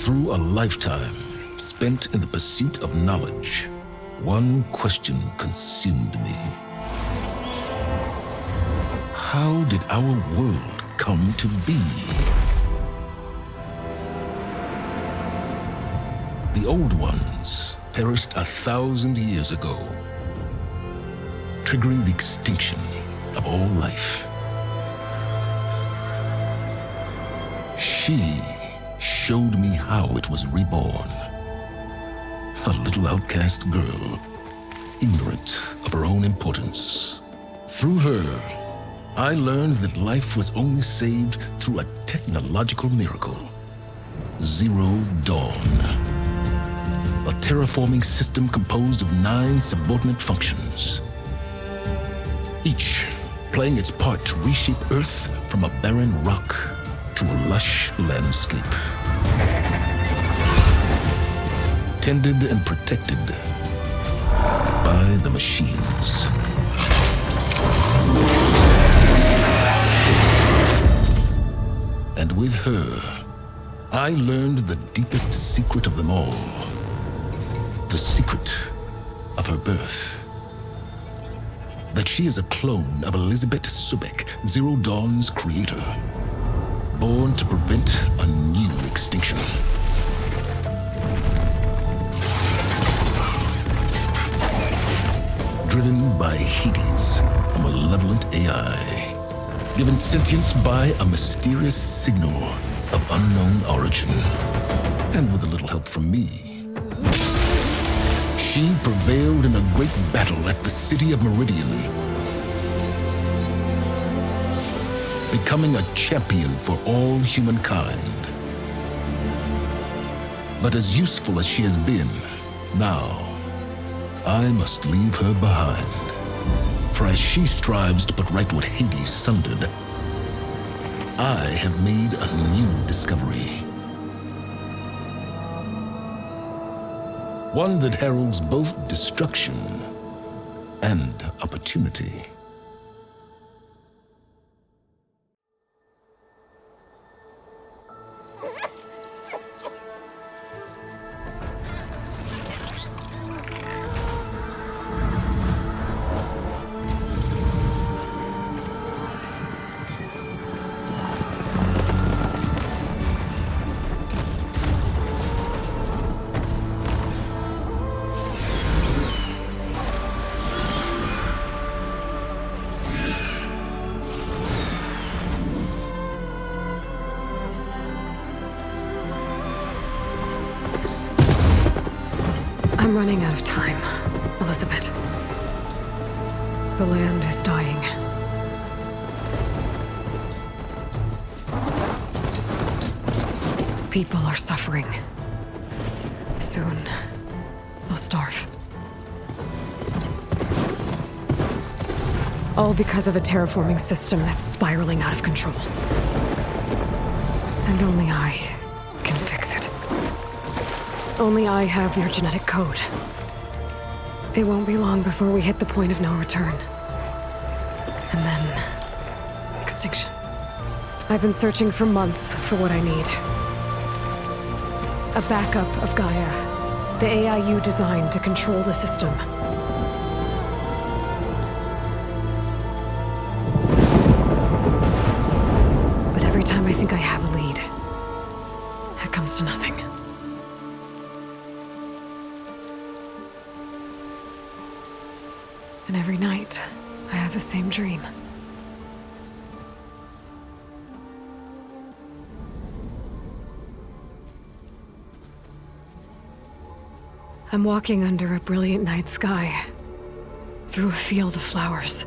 Through a lifetime spent in the pursuit of knowledge, one question consumed me. How did our world come to be? The old ones perished 1,000 years ago, triggering the extinction of all life. She showed me how it was reborn. A little outcast girl, ignorant of her own importance. Through her, I learned that life was only saved through a technological miracle. Zero Dawn. A terraforming system composed of 9 subordinate functions, each playing its part to reshape Earth from a barren rock to a lush landscape. Tended and protected by the machines. And with her, I learned the deepest secret of them all. The secret of her birth. That she is a clone of Elisabet Sobeck, Zero Dawn's creator. Born to prevent a new extinction. Driven by Hades, a malevolent AI. Given sentience by a mysterious signal of unknown origin. And with a little help from me, she prevailed in a great battle at the city of Meridian, becoming a champion for all humankind. But as useful as she has been, now I must leave her behind. For as she strives to put right what Hades sundered, I have made a new discovery. One that heralds both destruction and opportunity. I'm running out of time, Elisabet. The land is dying. People are suffering. Soon, they'll starve. All because of a terraforming system that's spiraling out of control. And only I can fix it. Only I have your genetic code. It won't be long before we hit the point of no return. And then, extinction. I've been searching for months for what I need. A backup of GAIA, the AI you designed to control the system. But every time I think I have a lead, it comes to nothing. And every night, I have the same dream. I'm walking under a brilliant night sky, through a field of flowers.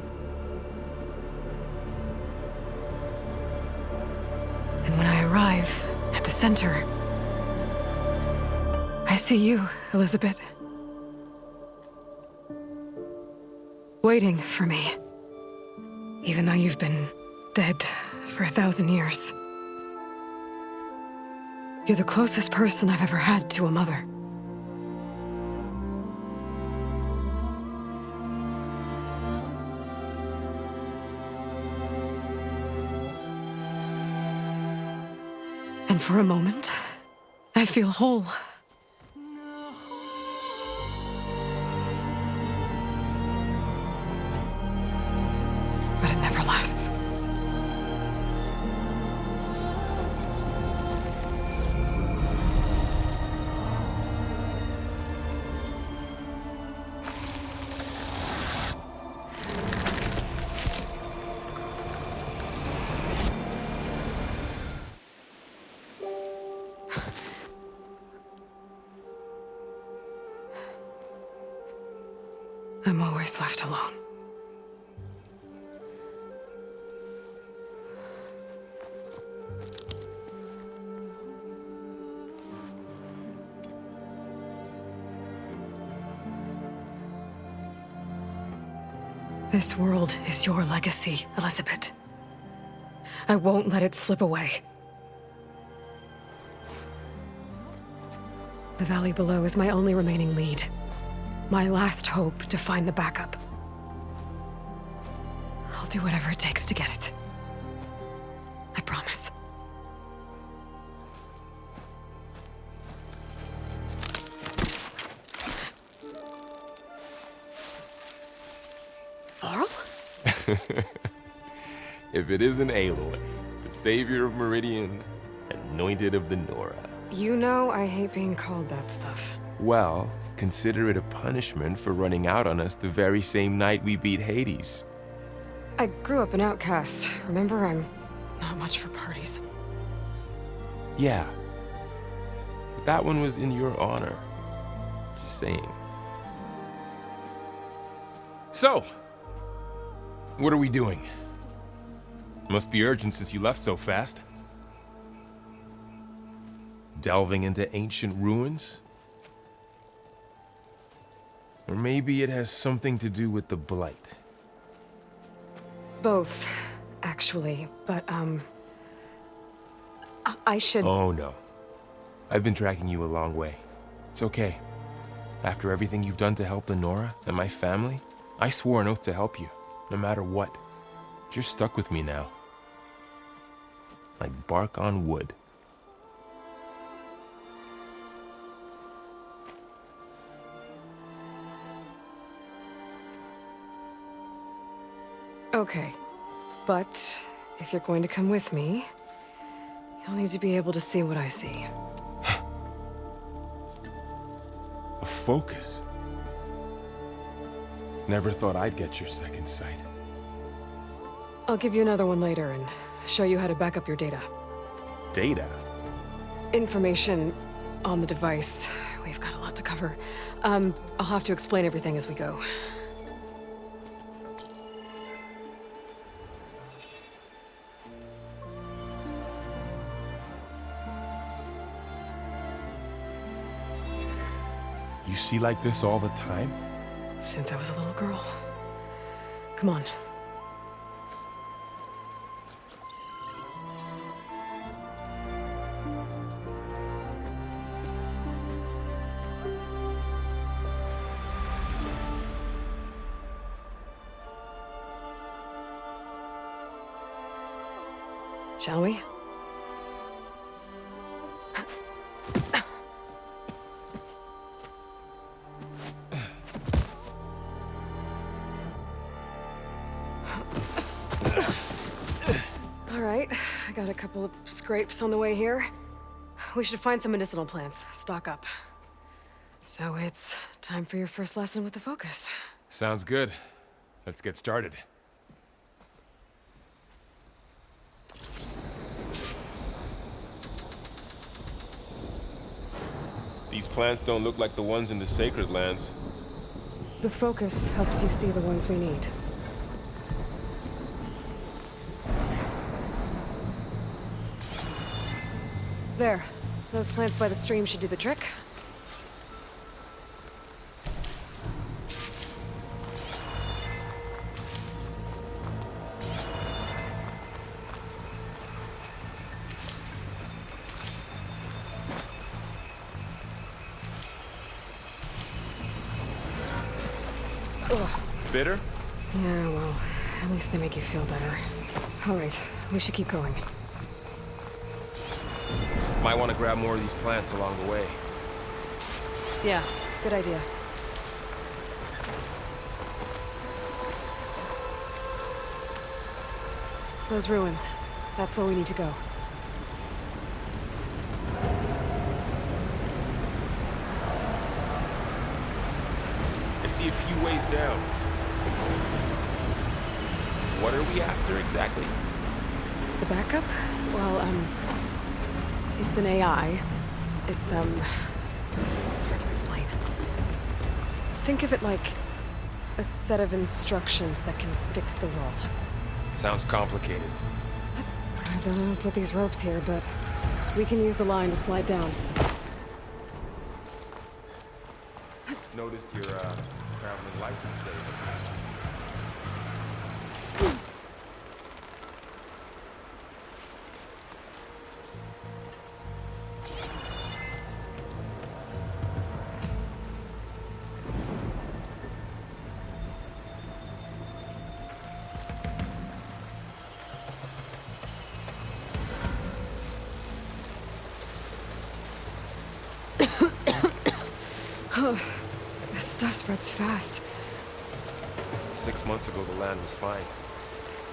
And when I arrive at the center, I see you, Elisabet. Waiting for me, even though you've been dead for 1,000 years. You're the closest person I've ever had to a mother. And for a moment, I I feel whole. But it never lasts. I'm always left alone. This world is your legacy, Elisabet. I won't let it slip away. The valley below is my only remaining lead. My last hope to find the backup. I'll do whatever it takes to get it. I promise. Varl? If it isn't Aloy, the savior of Meridian, anointed of the Nora. You know I hate being called that stuff. Well, consider it a punishment for running out on us the very same night we beat Hades. I grew up an outcast. Remember, I'm not much for parties. Yeah. But that one was in your honor. Just saying. So, what are we doing? Must be urgent since you left so fast. Delving into ancient ruins? Or maybe it has something to do with the Blight. Both, actually, but, I should... Oh, no. I've been tracking you a long way. It's okay. After everything you've done to help the Nora and my family, I swore an oath to help you, no matter what. You're stuck with me now. Like bark on wood. Okay, but if you're going to come with me, you'll need to be able to see what I see. A focus? Never thought I'd get your second sight. I'll give you another one later and show you how to back up your data. Data? Information on the device. We've got a lot to cover. I'll have to explain everything as we go. You see like this all the time? Since I was a little girl. Come on. Shall we? All right, I got a couple of scrapes on the way here. We should find some medicinal plants, stock up. So it's time for your first lesson with the focus. Sounds good. Let's get started. These plants don't look like the ones in the Sacred Lands. The focus helps you see the ones we need. There. Those plants by the stream should do the trick. Ugh. Bitter? Yeah, well, at least they make you feel better. All right, we should keep going. Might want to grab more of these plants along the way. Yeah, good idea. Those ruins. That's where we need to go. I see a few ways down. What are we after exactly? The backup? Well, it's an AI. It's hard to explain. Think of it like a set of instructions that can fix the world. Sounds complicated. I don't know who put these ropes here, but we can use the line to slide down. Noticed your, traveling license plate. This stuff spreads fast. 6 months ago, the land was fine.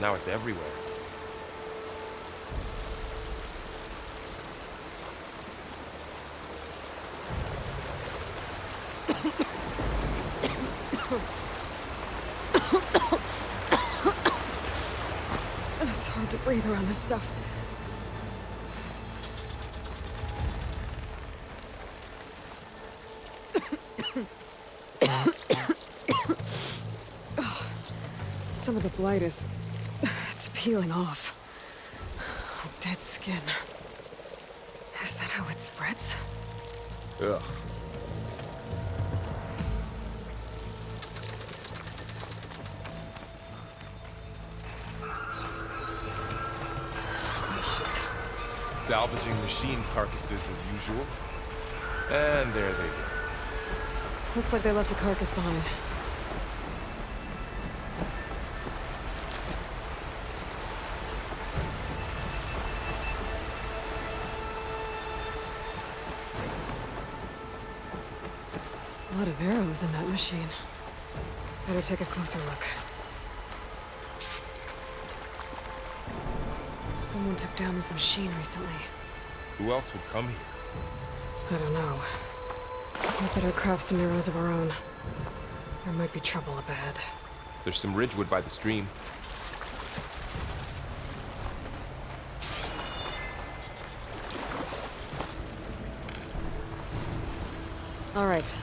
Now it's everywhere. It's hard to breathe around this stuff. Some of the blight it's peeling off. Dead skin. Is that how it spreads? Ugh. Salvaging machine carcasses as usual. And there they go. Looks like they left a carcass behind. A lot of arrows in that machine. Better take a closer look. Someone took down this machine recently. Who else would come here? I don't know. We better craft some arrows of our own. There might be trouble up ahead. There's some ridgewood by the stream. All right.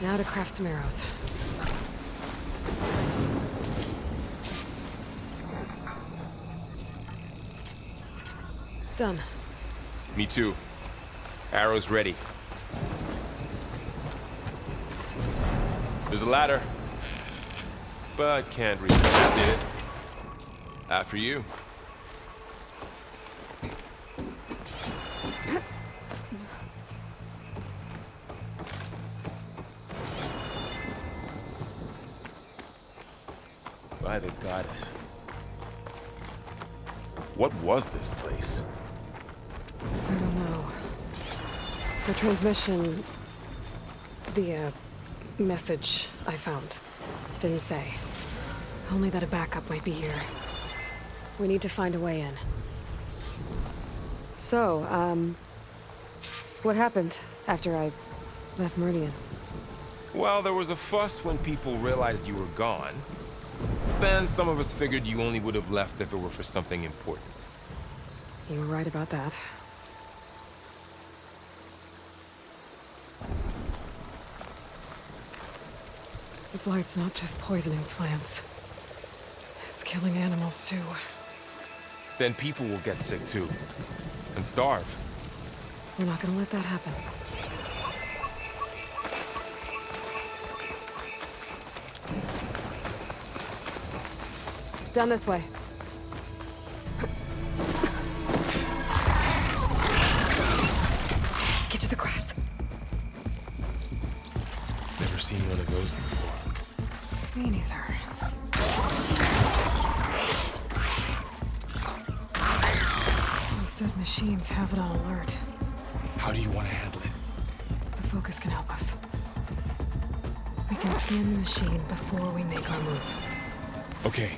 Now to craft some arrows. Done. Me too. Arrows ready. There's a ladder. But can't reach it. After you. By the goddess. What was this place? I don't know. The transmission... The, message I found didn't say. Only that a backup might be here. We need to find a way in. So, what happened after I left Meridian? Well, there was a fuss when people realized you were gone. Then some of us figured you only would have left if it were for something important. You were right about that. The blight's not just poisoning plants. It's killing animals, too. Then people will get sick too. And starve. We're not gonna let that happen. Down this way. Get to the grass. Never seen one of those before. Me neither. Those Stud machines have it on alert. How do you want to handle it? The focus can help us. We can scan the machine before we make our move. Okay.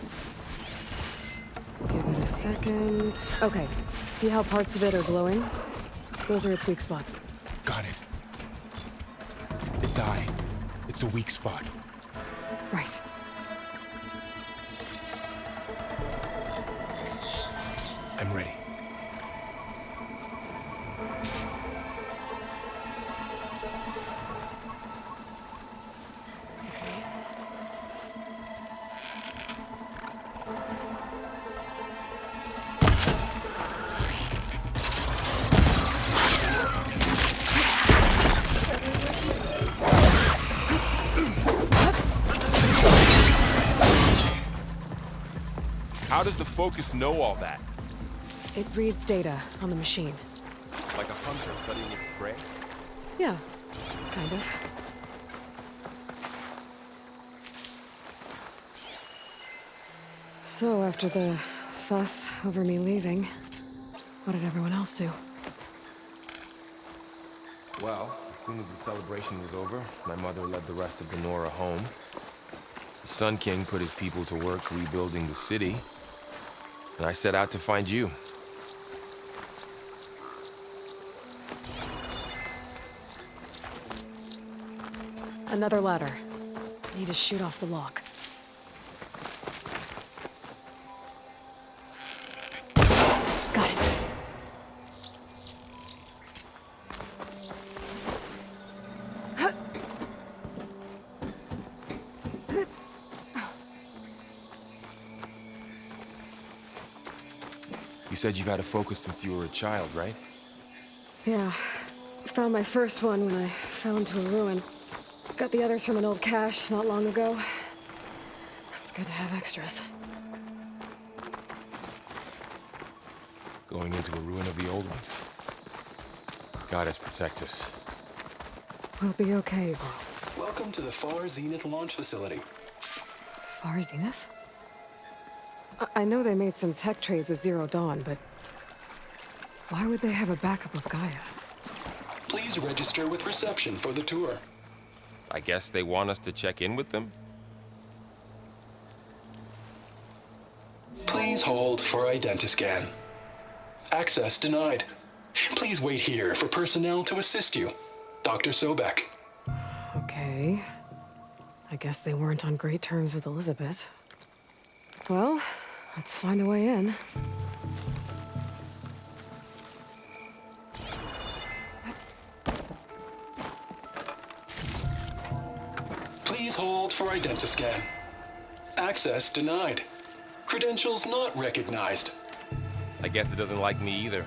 Give it a second. Okay, see how parts of it are glowing? Those are its weak spots. Got it. Its eye. It's a weak spot. Right. I'm ready. How does the focus know all that? It reads data on the machine. Like a hunter studying its prey? Yeah, kind of. So, after the fuss over me leaving, what did everyone else do? Well, as soon as the celebration was over, my mother led the rest of the Nora home. The Sun King put his people to work rebuilding the city, and I set out to find you. Another ladder. Need to shoot off the lock. Got it. You said you've had a focus since you were a child, right? Yeah. Found my first one when I fell into a ruin. Got the others from an old cache not long ago. It's good to have extras. Going into a ruin of the old ones. Goddess protect us. We'll be okay, though. Welcome to the Far Zenith launch facility. Far Zenith? I know they made some tech trades with Zero Dawn, but why would they have a backup of Gaia? Please register with reception for the tour. I guess they want us to check in with them? Please hold for identiscan. Access denied. Please wait here for personnel to assist you. Dr. Sobeck. Okay. I guess they weren't on great terms with Elisabet. Well, let's find a way in. Please hold for identiscan. Access denied. Credentials not recognized. I guess it doesn't like me either.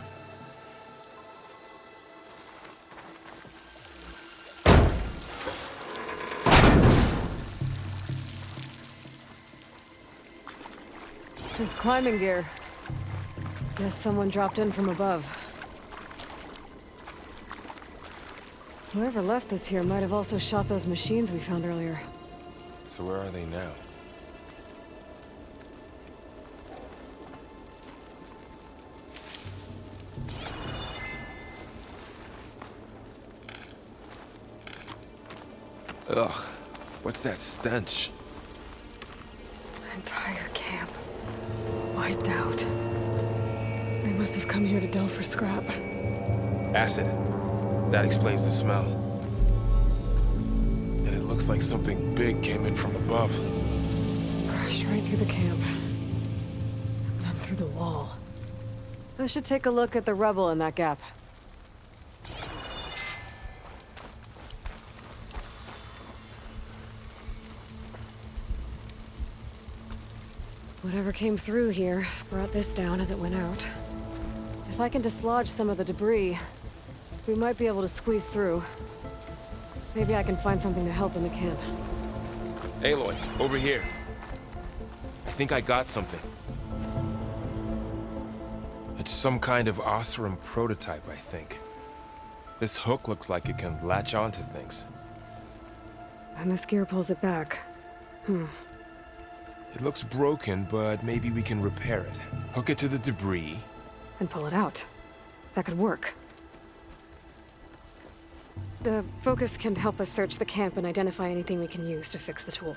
There's climbing gear. Guess someone dropped in from above. Whoever left this here might have also shot those machines we found earlier. So where are they now? Ugh, what's that stench? Entire camp. Wiped out. They must have come here to delve for scrap. Acid. That explains the smell. And it looks like something big came in from above. Crashed right through the camp. And then through the wall. I should take a look at the rubble in that gap. Whatever came through here brought this down as it went out. If I can dislodge some of the debris, we might be able to squeeze through. Maybe I can find something to help in the camp. Aloy, over here. I think I got something. It's some kind of Osram prototype, I think. This hook looks like it can latch onto things. And this gear pulls it back. It looks broken, but maybe we can repair it. Hook it to the debris. And pull it out. that could work. The focus can help us search the camp and identify anything we can use to fix the tool.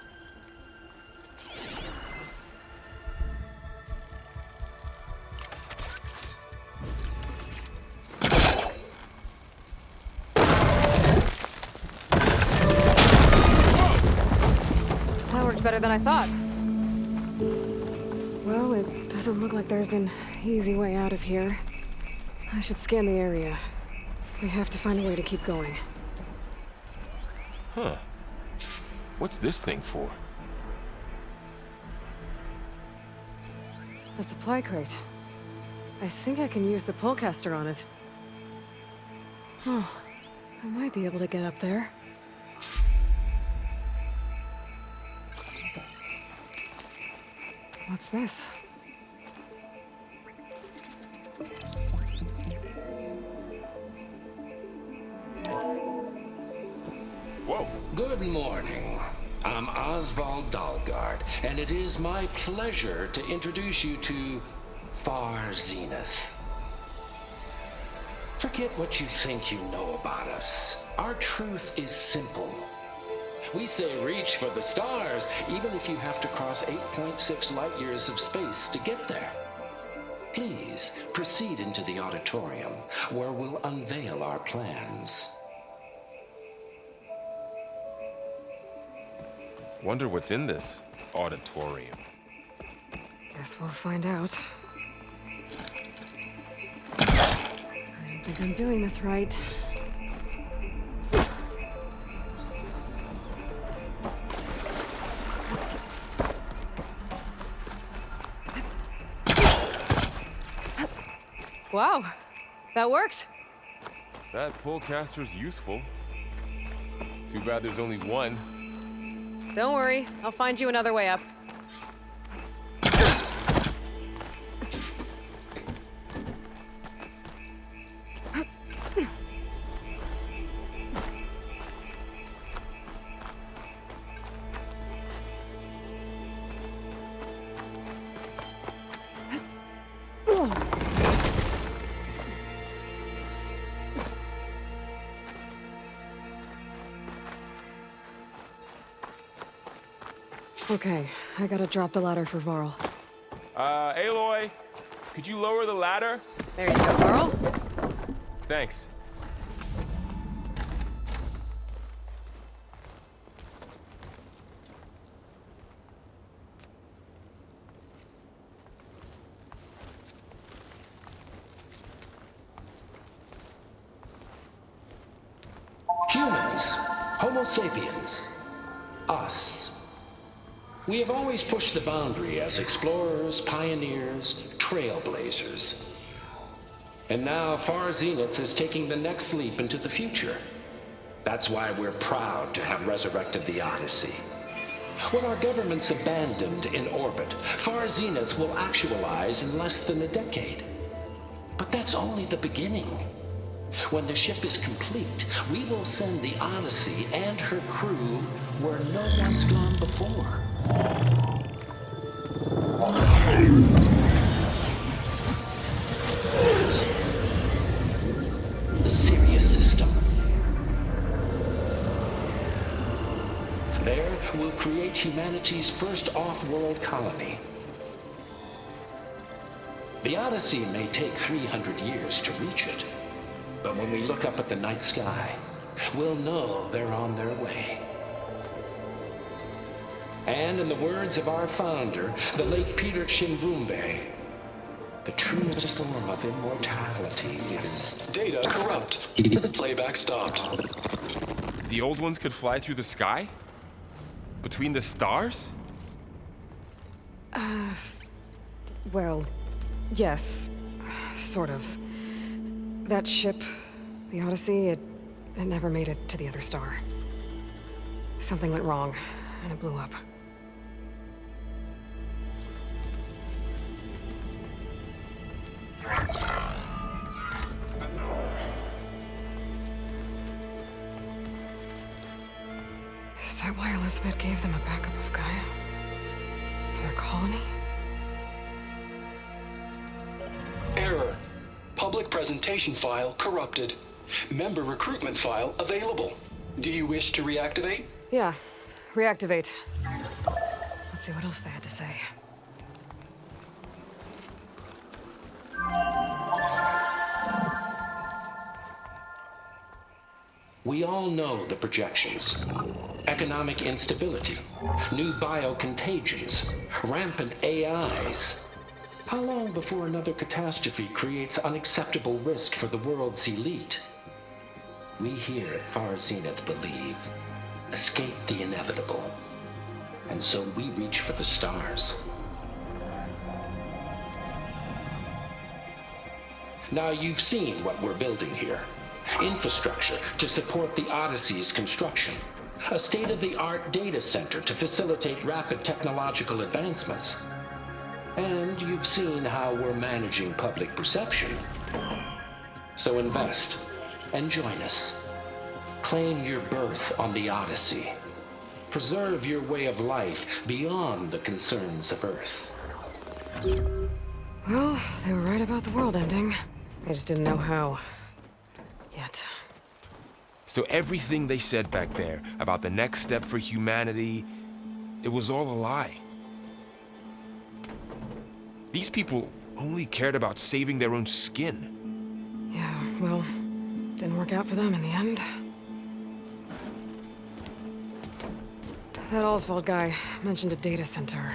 That worked better than I thought. Well, it doesn't look like there's an easy way out of here. I should scan the area. We have to find a way to keep going. Huh. What's this thing for? A supply crate. I think I can use the pullcaster on it. Oh, I might be able to get up there. What's this? Whoa. Good morning. I'm Oswald Dalgard, and it is my pleasure to introduce you to Far Zenith. Forget what you think you know about us. Our truth is simple. We say reach for the stars, even if you have to cross 8.6 light years of space to get there. Please proceed into the auditorium, where we'll unveil our plans. Wonder what's in this auditorium. Guess we'll find out. I don't think I'm doing this right. Wow, that worked. That pullcaster's useful. Too bad there's only one. Don't worry, I'll find you another way up. Okay, I gotta drop the ladder for Varl. Aloy, could you lower the ladder? There you go, Varl. Thanks. Humans, Homo sapiens, us. We have always pushed the boundary as explorers, pioneers, trailblazers. And now Far Zenith is taking the next leap into the future. That's why we're proud to have resurrected the Odyssey. When our government's abandoned in orbit, Far Zenith will actualize in less than a decade. But that's only the beginning. When the ship is complete, we will send the Odyssey and her crew where no one's gone before. The Sirius system. There, we'll create humanity's first off-world colony. The Odyssey may take 300 years to reach it. But when we look up at the night sky, we'll know they're on their way. And in the words of our founder, the late Peter Chimvumbe, the truest form of immortality is... Data corrupt. Playback stopped. The old ones could fly through the sky? Between the stars? Well, yes, sort of. That ship, the Odyssey, it never made it to the other star. Something went wrong, and it blew up. Is that why Elisabet gave them a backup of Gaia? For their colony? Error. Public presentation file corrupted. Member recruitment file available. Do you wish to reactivate? Yeah, reactivate. Let's see what else they had to say. We all know the projections. Economic instability, new biocontagions, rampant AIs. How long before another catastrophe creates unacceptable risk for the world's elite? We here at Far Zenith believe, escape the inevitable. And so we reach for the stars. Now you've seen what we're building here. Infrastructure to support the Odyssey's construction. A state-of-the-art data center to facilitate rapid technological advancements. And you've seen how we're managing public perception. So invest and join us. Claim your berth on the Odyssey. Preserve your way of life beyond the concerns of Earth. Well, they were right about the world ending. I just didn't know how. Yet. So everything they said back there about the next step for humanity, it was all a lie. These people only cared about saving their own skin. Yeah, well, didn't work out for them in the end. That Oswald guy mentioned a data center.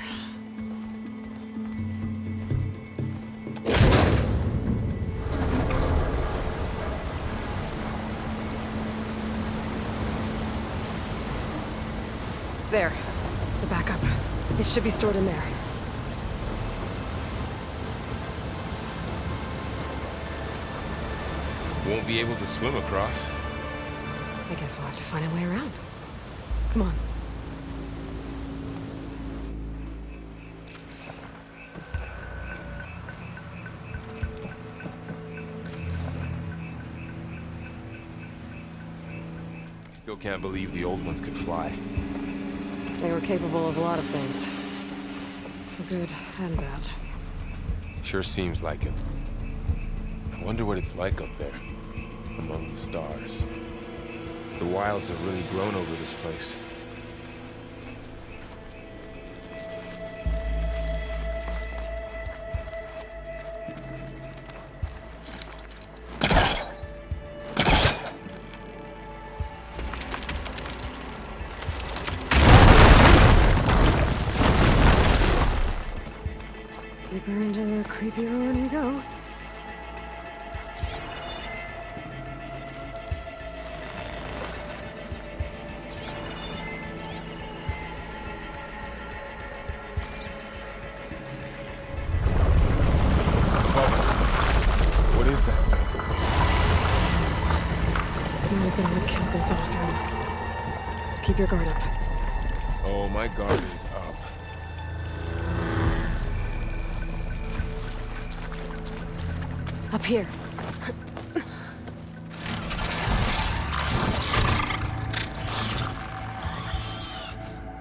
There. The backup. It should be stored in there. Won't be able to swim across. I guess we'll have to find a way around. Come on. Still can't believe the old ones could fly. They were capable of a lot of things. For good and bad. Sure seems like it. I wonder what it's like up there, among the stars. The wilds have really grown over this place. Deeper into the creepy ruin we go. What is that? You might have been what killed those Osram. Keep your guard up. Oh, my guard is up. Up here.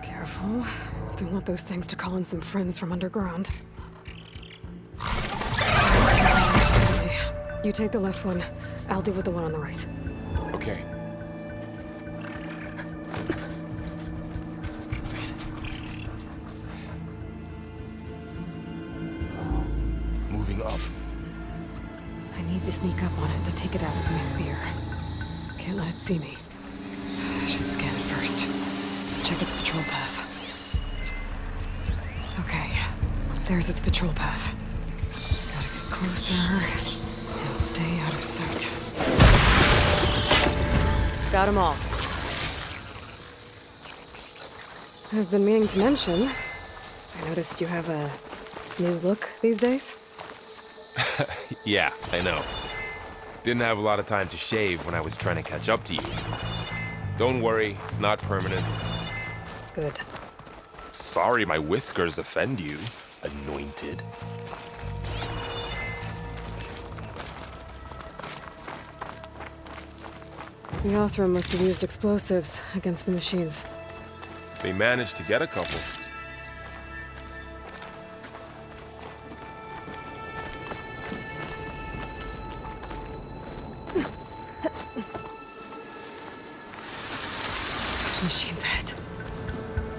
Careful. Don't want those things to call in some friends from underground. Okay. You take the left one. I'll deal with the one on the right. Okay. Moving up. I need to sneak up on it to take it out with my spear. Can't let it see me. I should scan it first. Check its patrol path. Okay, there's its patrol path. Gotta get closer and stay out of sight. Got them all. I've been meaning to mention, I noticed you have a new look these days. Yeah, I know. Didn't have a lot of time to shave when I was trying to catch up to you. Don't worry, it's not permanent. Good. Sorry my whiskers offend you, anointed. The Osram must have used explosives against the machines. They managed to get a couple.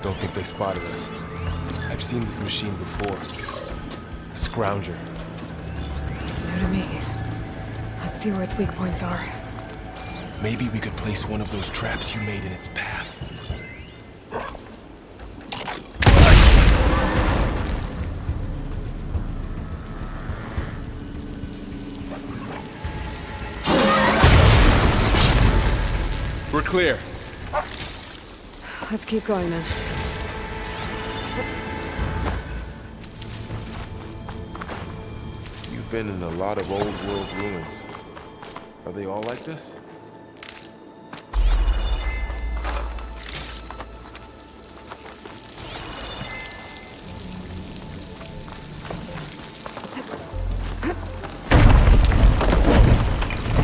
don't think they spotted us. I've seen this machine before. A scrounger. It's new to me. Let's see where its weak points are. Maybe we could place one of those traps you made in its path. We're clear. Let's keep going then. You've been in a lot of old world ruins. Are they all like this?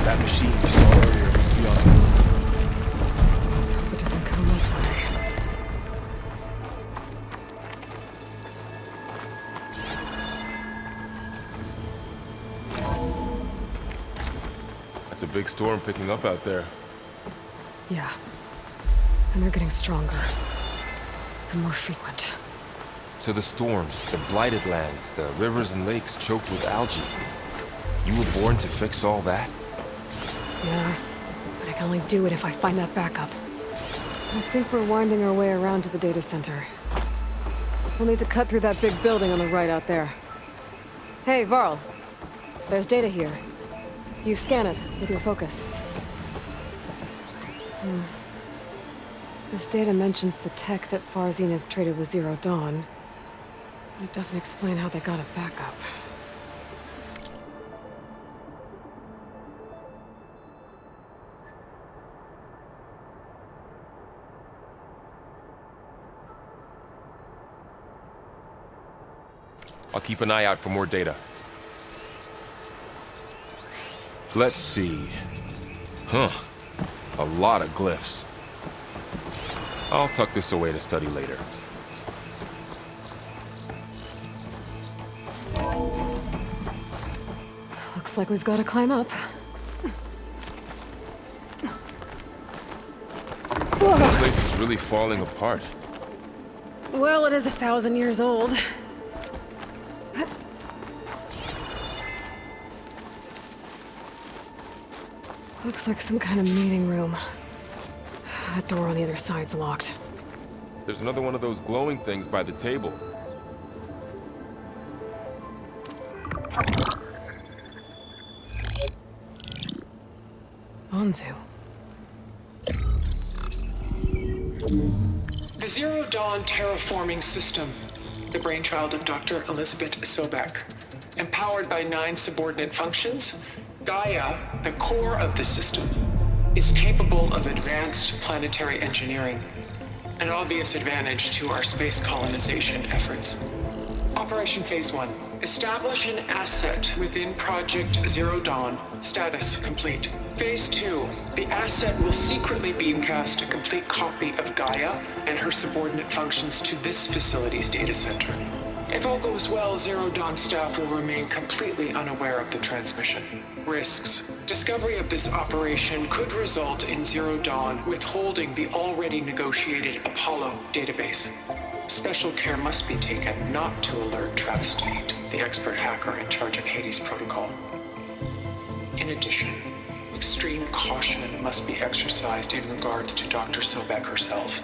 That machine we saw earlier must be on the move. Let's hope it doesn't come this way. That's a big storm picking up out there. Yeah. And they're getting stronger. And more frequent. So the storms, the blighted lands, the rivers and lakes choked with algae. You were born to fix all that? Yeah. But I can only do it if I find that backup. I think we're winding our way around to the data center. We'll need to cut through that big building on the right out there. Hey, Varl. There's data here. You scan it with your focus. This data mentions the tech that Far Zenith traded with Zero Dawn. But it doesn't explain how they got it back up. I'll keep an eye out for more data. Let's see. Huh. A lot of glyphs. I'll tuck this away to study later. Looks like we've got to climb up. This place is really falling apart. Well, it is 1,000 years old. Looks like some kind of meeting room. That door on the other side's locked. There's another one of those glowing things by the table. Onzu. The Zero Dawn terraforming system, the brainchild of Dr. Elisabet Sobeck. Empowered by 9 subordinate functions, GAIA, the core of the system, is capable of advanced planetary engineering, an obvious advantage to our space colonization efforts. Operation Phase 1. Establish an asset within Project Zero Dawn. Status complete. Phase 2. The asset will secretly beamcast a complete copy of GAIA and her subordinate functions to this facility's data center. If all goes well, Zero Dawn staff will remain completely unaware of the transmission. Risks. Discovery of this operation could result in Zero Dawn withholding the already negotiated Apollo database. Special care must be taken not to alert Travis Tate, the expert hacker in charge of Hades Protocol. In addition, extreme caution must be exercised in regards to Dr. Sobeck herself.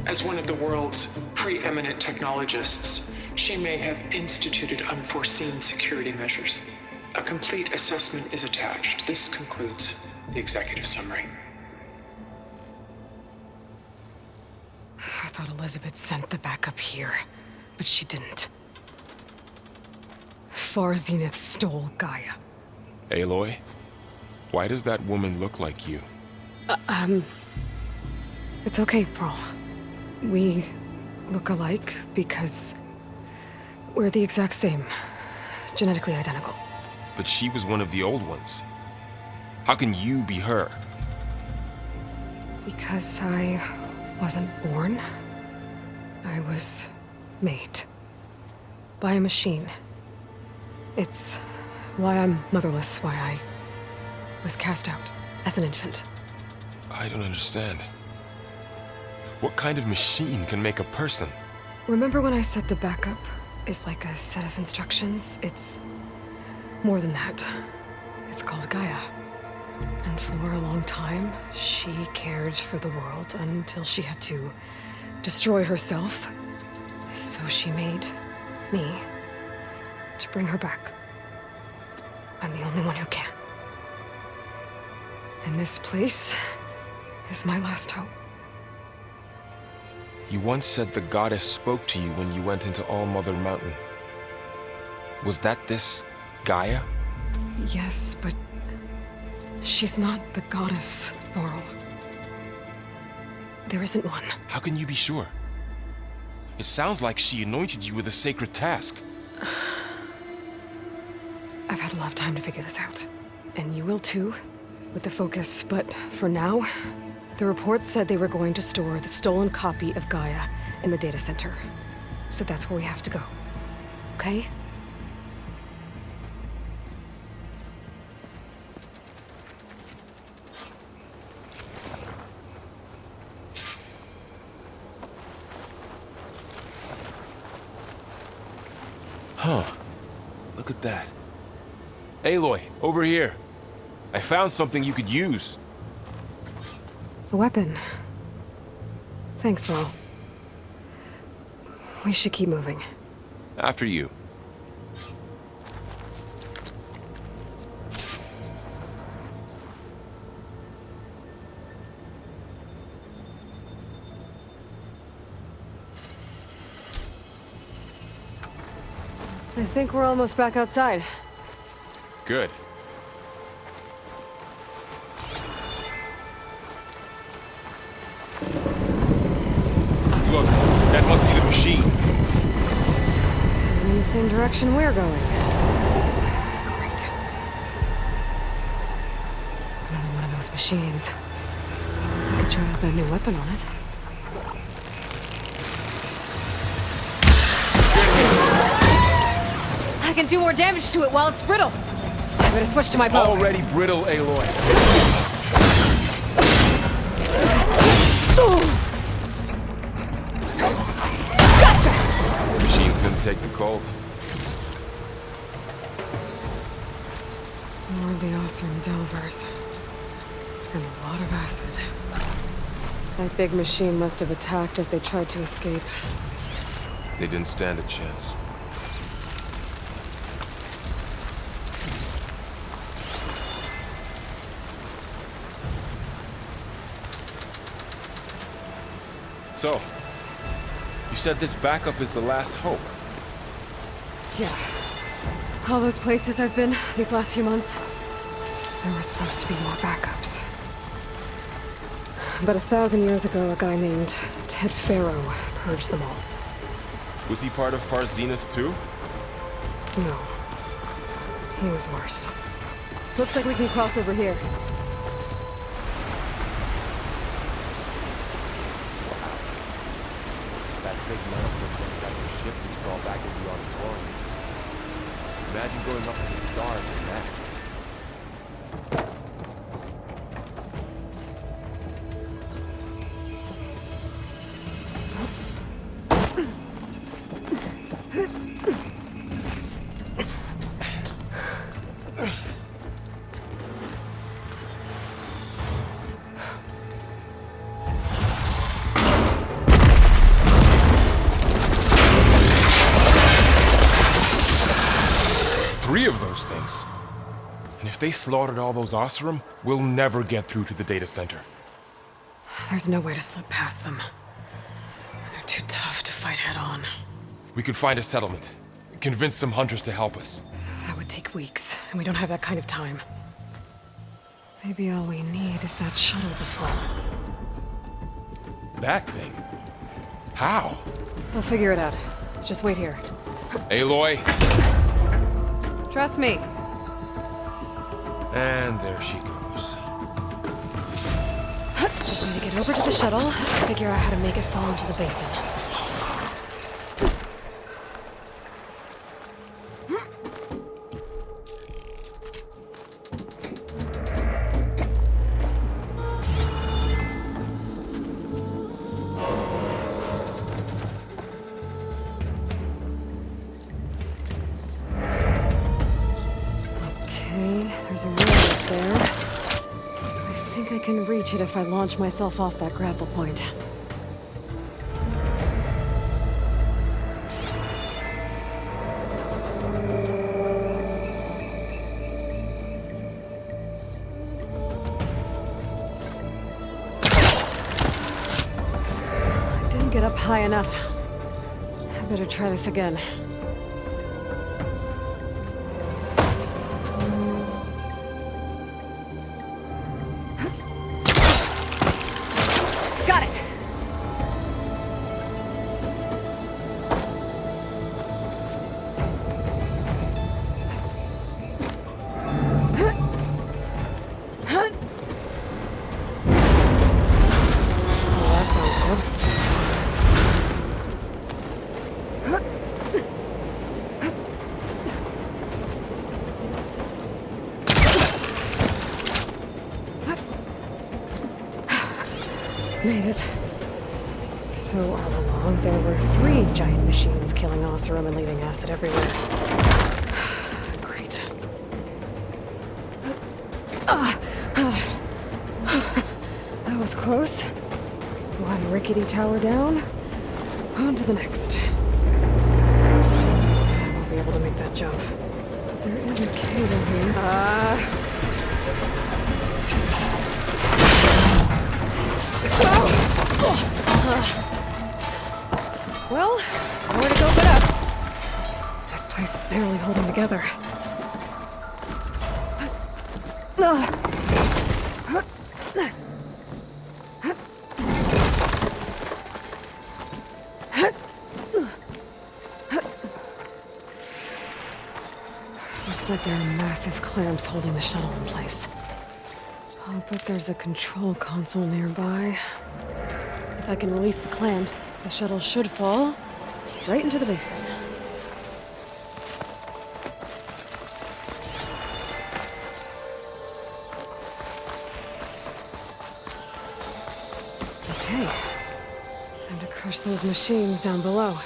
As one of the world's preeminent technologists, she may have instituted unforeseen security measures. A complete assessment is attached. This concludes the executive summary. I thought Elisabet sent the backup here, but she didn't. Far Zenith stole GAIA. Aloy? Why does that woman look like you? It's okay, Pearl. We look alike because we're the exact same. Genetically identical. But she was one of the old ones. How can you be her? Because I wasn't born. I was made. By a machine. It's why I'm motherless, why I was cast out as an infant. I don't understand. What kind of machine can make a person? Remember when I said the backup is like a set of instructions? It's more than that. It's called Gaia. And for a long time, she cared for the world until she had to destroy herself. So she made me to bring her back. I'm the only one who can. And this place is my last hope. You once said the goddess spoke to you when you went into All-Mother Mountain. Was that this Gaia? Yes, but she's not the goddess, Laurel. There isn't one. How can you be sure? It sounds like she anointed you with a sacred task. I've had a lot of time to figure this out. And you will too, with the focus. But for now, the reports said they were going to store the stolen copy of Gaia in the data center. So that's where we have to go. Okay? Huh. Look at that. Aloy, over here. I found something you could use. A weapon. Thanks, Val. We should keep moving. After you. I think we're almost back outside. Good. Look, that must be the machine. It's heading in the same direction we're going. Great. Another one of those machines. I could try out that new weapon on it. I can do more damage to it while it's brittle. I better switch to my bow. Already brittle, Aloy. Gotcha! The machine couldn't take the cold. More of the Osram Delvers. And a lot of acid. That big machine must have attacked as they tried to escape. They didn't stand a chance. So, you said this backup is the last hope. Yeah. All those places I've been these last few months, there were supposed to be more backups. But 1,000 years ago, a guy named Ted Pharaoh purged them all. Was he part of Far Zenith too? No. He was worse. Looks like we can cross over here. That big metal looks like the ship we saw back in the auditorium. Imagine going up to the stars in that. Three of those things. And if they slaughtered all those Osram, we'll never get through to the data center. There's no way to slip past them. They're too tough to fight head on. We could find a settlement. Convince some hunters to help us. That would take weeks, and we don't have that kind of time. Maybe all we need is that shuttle to fall. That thing? How? I'll figure it out. Just wait here. Aloy. Trust me. And there she goes. Just need to get over to the shuttle, figure out how to make it fall into the basin. think I can reach it if I launch myself off that grapple point. I didn't get up high enough. I better try this again. Got it! Oh, that sounds good. Made it. So all along, there were 3 giant machines killing Oseram and leaving acid everywhere. Great. That was close. One rickety tower down. On to the next. I won't be able to make that jump. There is a cable here. Well, nowhere to go but up. This place is barely holding together. Looks like there are massive clamps holding the shuttle in place. I'll bet there's a control console nearby. If I can release the clamps, the shuttle should fall right into the basin. Okay. Time to crush those machines down below.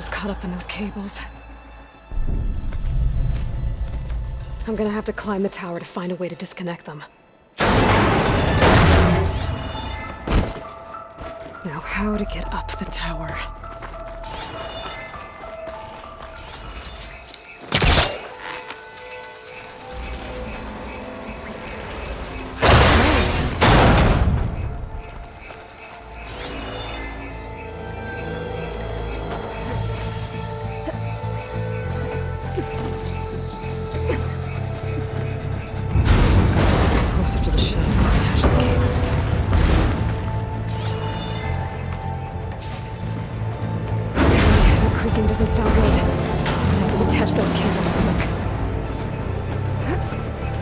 Caught up in those cables. I'm gonna have to climb the tower to find a way to disconnect them. Now, how to get up the tower? Doesn't sound good. I have to detach those cables quick.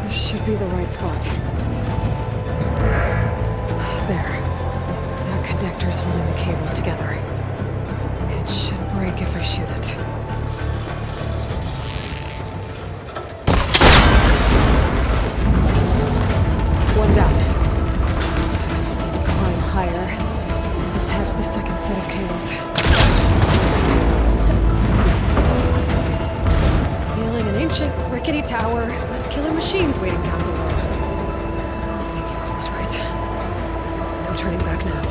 This should be the right spot. There. That connector's holding the cables together. It should break if I shoot it. One down. I just need to climb higher and attach the second set of cables. Scaling an ancient, rickety tower with killer machines waiting down below. Maybe I was right. No turning back now.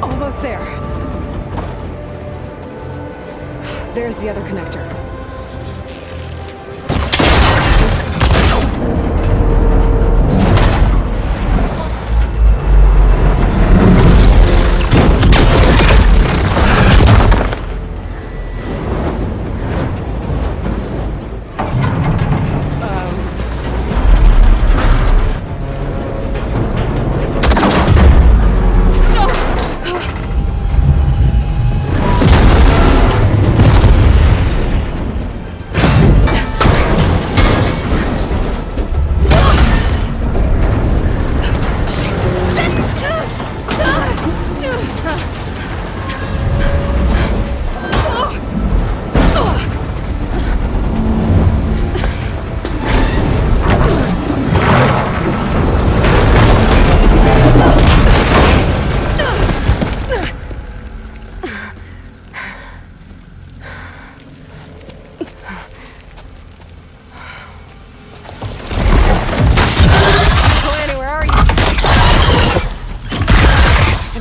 Almost there. There's the other connector.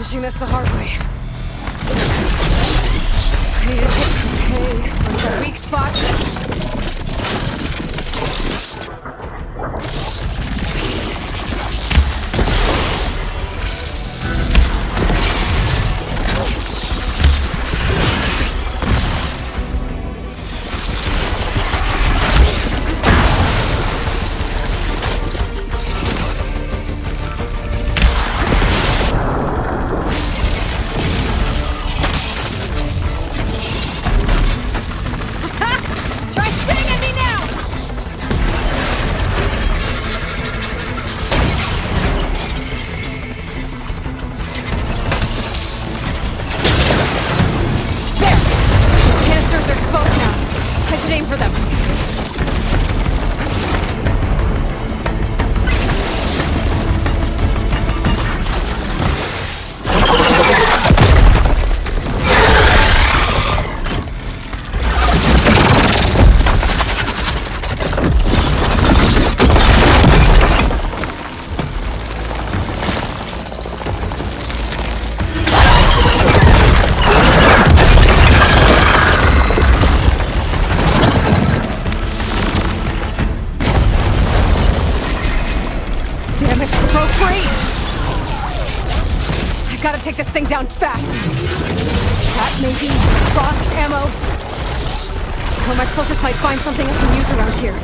Finishing this the hard way. Okay, what's our weak spot? Take this thing down fast. Trap maybe? Frost ammo? Or my focus might find something I can use around here.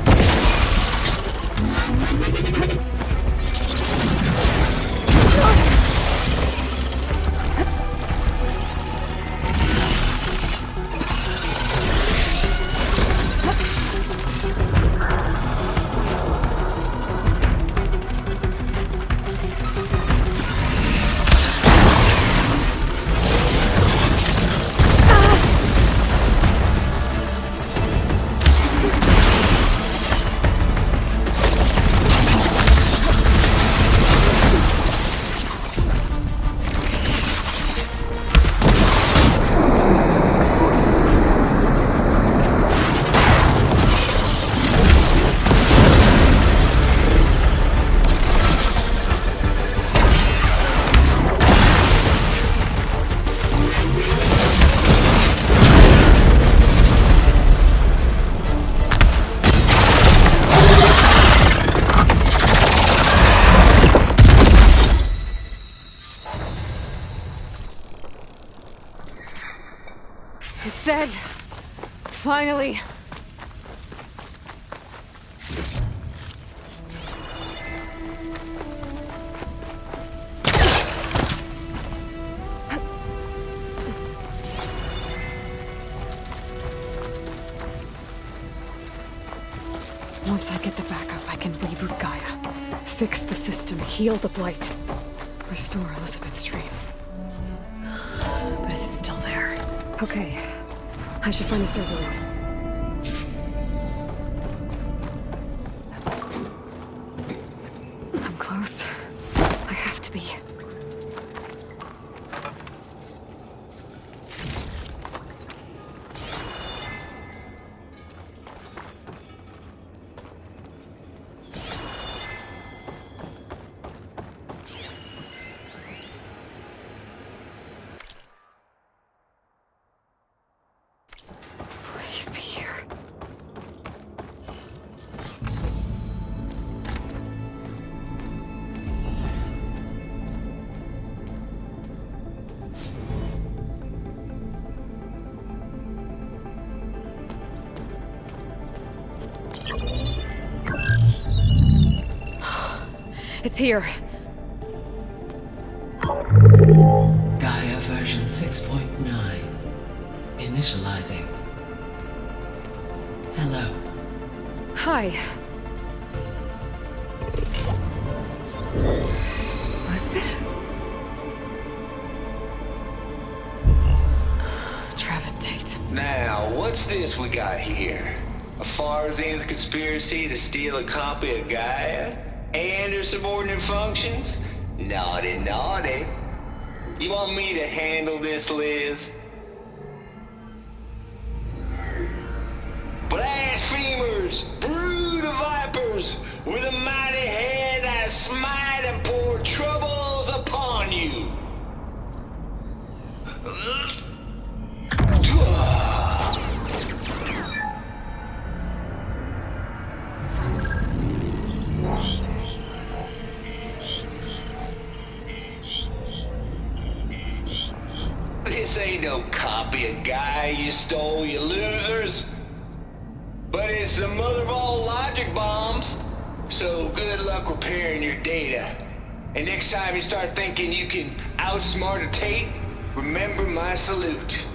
It's dead. Finally. Once I get the backup, I can reboot Gaia. Fix the system, heal the blight. Restore Elisabet's dream. But is it still there? Okay. I should find the server room. I'm close. I have to be. Please be here. It's here. Gaia version 6.9. Initializing. Hello. Hi. Elisabet? Travis Tate. Now, what's this we got here? A Far Zenith conspiracy to steal a copy of Gaia? And her subordinate functions? Naughty, naughty. You want me to handle this, Liz? Blasphemers! Brood of vipers! With a mighty hand I smite and pour troubles upon you! This ain't no copy of Gaia you stole, you losers. But it's the mother of all logic bombs. So good luck repairing your data. And next time you start thinking you can outsmart a Tate, remember my salute.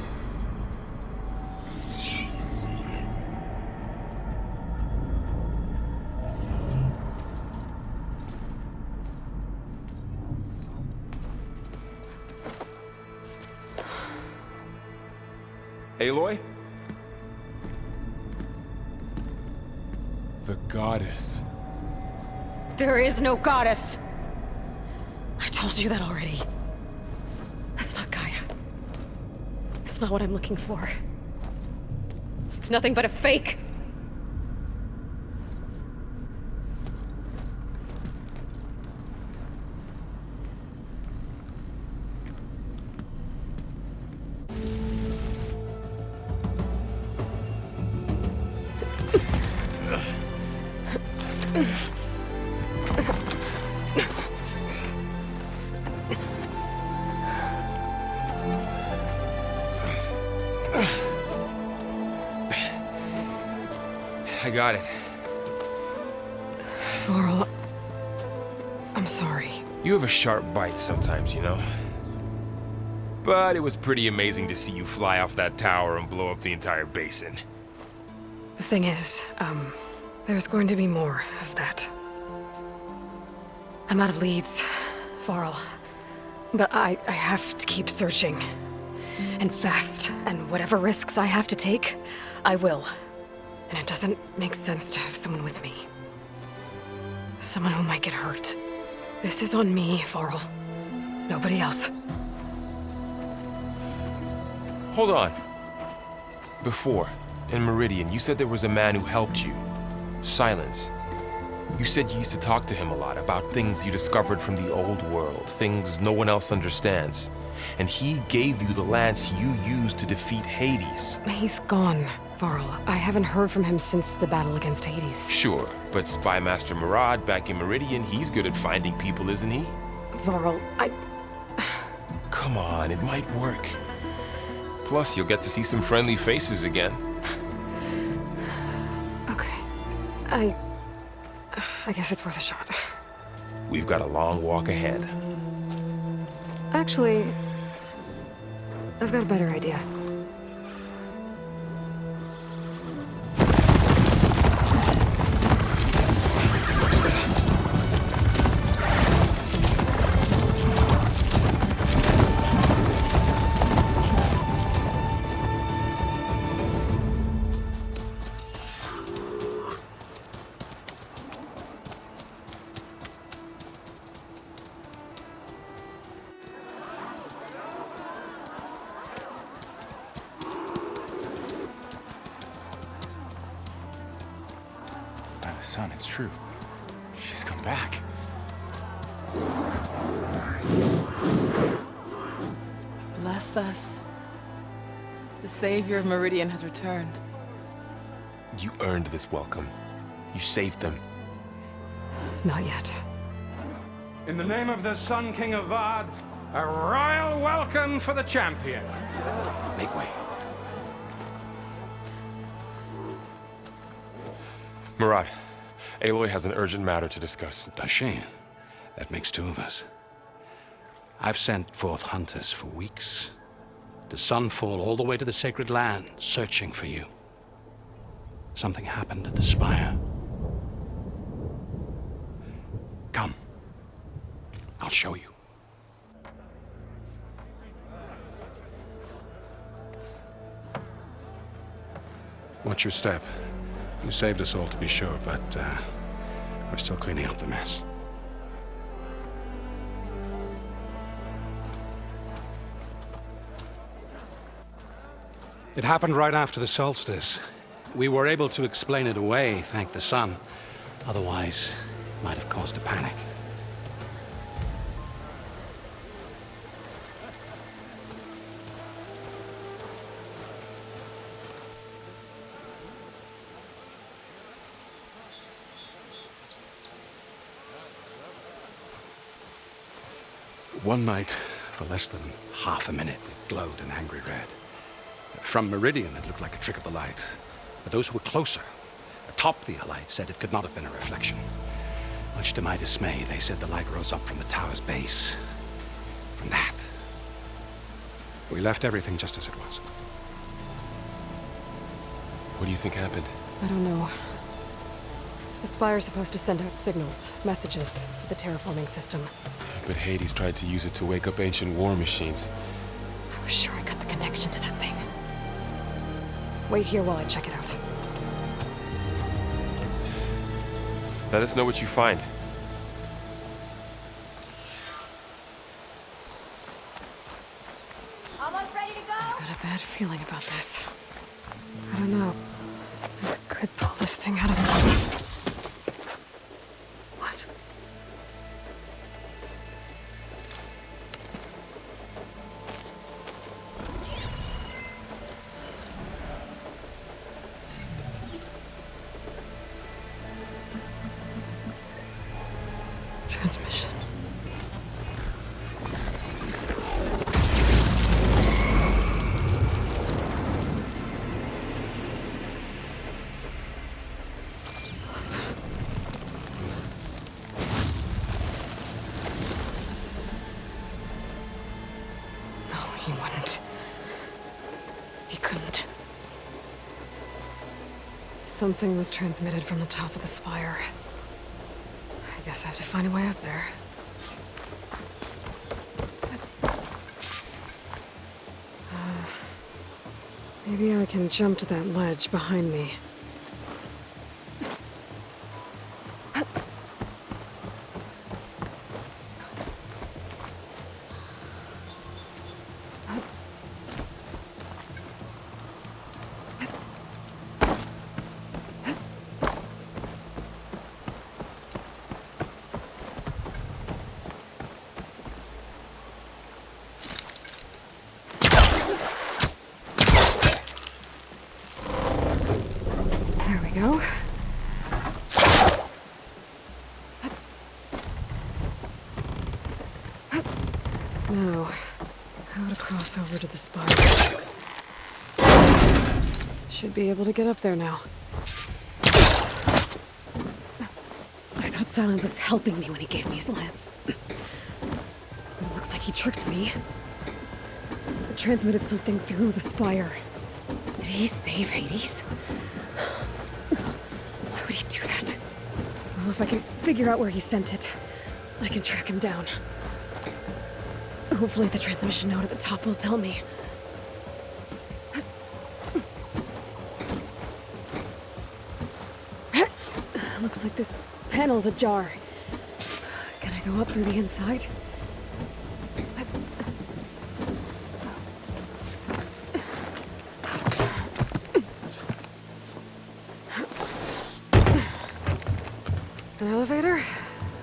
Aloy? The goddess. There is no goddess! I told you that already. That's not Gaia. It's not what I'm looking for. It's nothing but a fake! I got it. Varl, I'm sorry. You have a sharp bite sometimes, you know? But it was pretty amazing to see you fly off that tower and blow up the entire basin. The thing is, there's going to be more of that. I'm out of leads, Varl. But I have to keep searching. And fast, and whatever risks I have to take, I will. And it doesn't make sense to have someone with me. Someone who might get hurt. This is on me, Varl. Nobody else. Hold on. Before, in Meridian, you said there was a man who helped you. Silence. You said you used to talk to him a lot about things you discovered from the old world, things no one else understands. And he gave you the lance you used to defeat Hades. He's gone, Varl. I haven't heard from him since the battle against Hades. Sure, but Spy Master Murad back in Meridian, he's good at finding people, isn't he? Varl, Come on, it might work. Plus, you'll get to see some friendly faces again. Okay. I guess it's worth a shot. We've got a long walk ahead. Actually, I've got a better idea. Son, it's true. She's come back. Bless us. The savior of Meridian has returned. You earned this welcome. You saved them. Not yet. In the name of the Sun King of Vard, a royal welcome for the champion. Make way. Murad, Aloy has an urgent matter to discuss. Dashane, that makes two of us. I've sent forth hunters for weeks, to sunfall all the way to the sacred land, searching for you. Something happened at the spire. Come. I'll show you. Watch your step. You saved us all, to be sure, but we're still cleaning up the mess. It happened right after the solstice. We were able to explain it away, thank the sun. Otherwise, it might have caused a panic. One night, For less than half a minute, it glowed an angry red. From Meridian, it looked like a trick of the light. But those who were closer, atop the light, said it could not have been a reflection. Much to my dismay, they said the light rose up from the tower's base. From that. We left everything just as it was. What do you think happened? I don't know. The Spire's supposed to send out signals, messages, for the terraforming system. But Hades tried to use it to wake up ancient war machines. I was sure I got the connection to that thing. Wait here while I check it out. Let us know what you find. Almost ready to go? I got a bad feeling about this. I don't know. I could pull this thing out of the... What? Transmission. No, he wouldn't. He couldn't. Something was transmitted from the top of the spire. I guess I have to find a way up there. Maybe I can jump to that ledge behind me. Go. Now, how to cross over to the spire. Should be able to get up there now. I thought Silence was helping me when he gave me his lance. But it looks like he tricked me. It transmitted something through the spire. Did he save Hades? Why would he do that? Well, if I can figure out where he sent it, I can track him down. Hopefully the transmission node at the top will tell me. Looks like this panel's ajar. Can I go up through the inside? An elevator?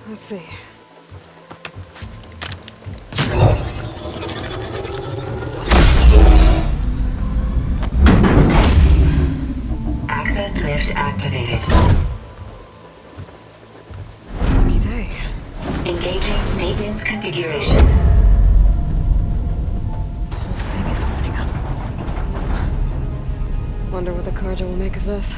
Let's see. Access lift activated. Lucky day. Engaging maintenance configuration. The whole thing is opening up. Wonder what the Carja will make of this.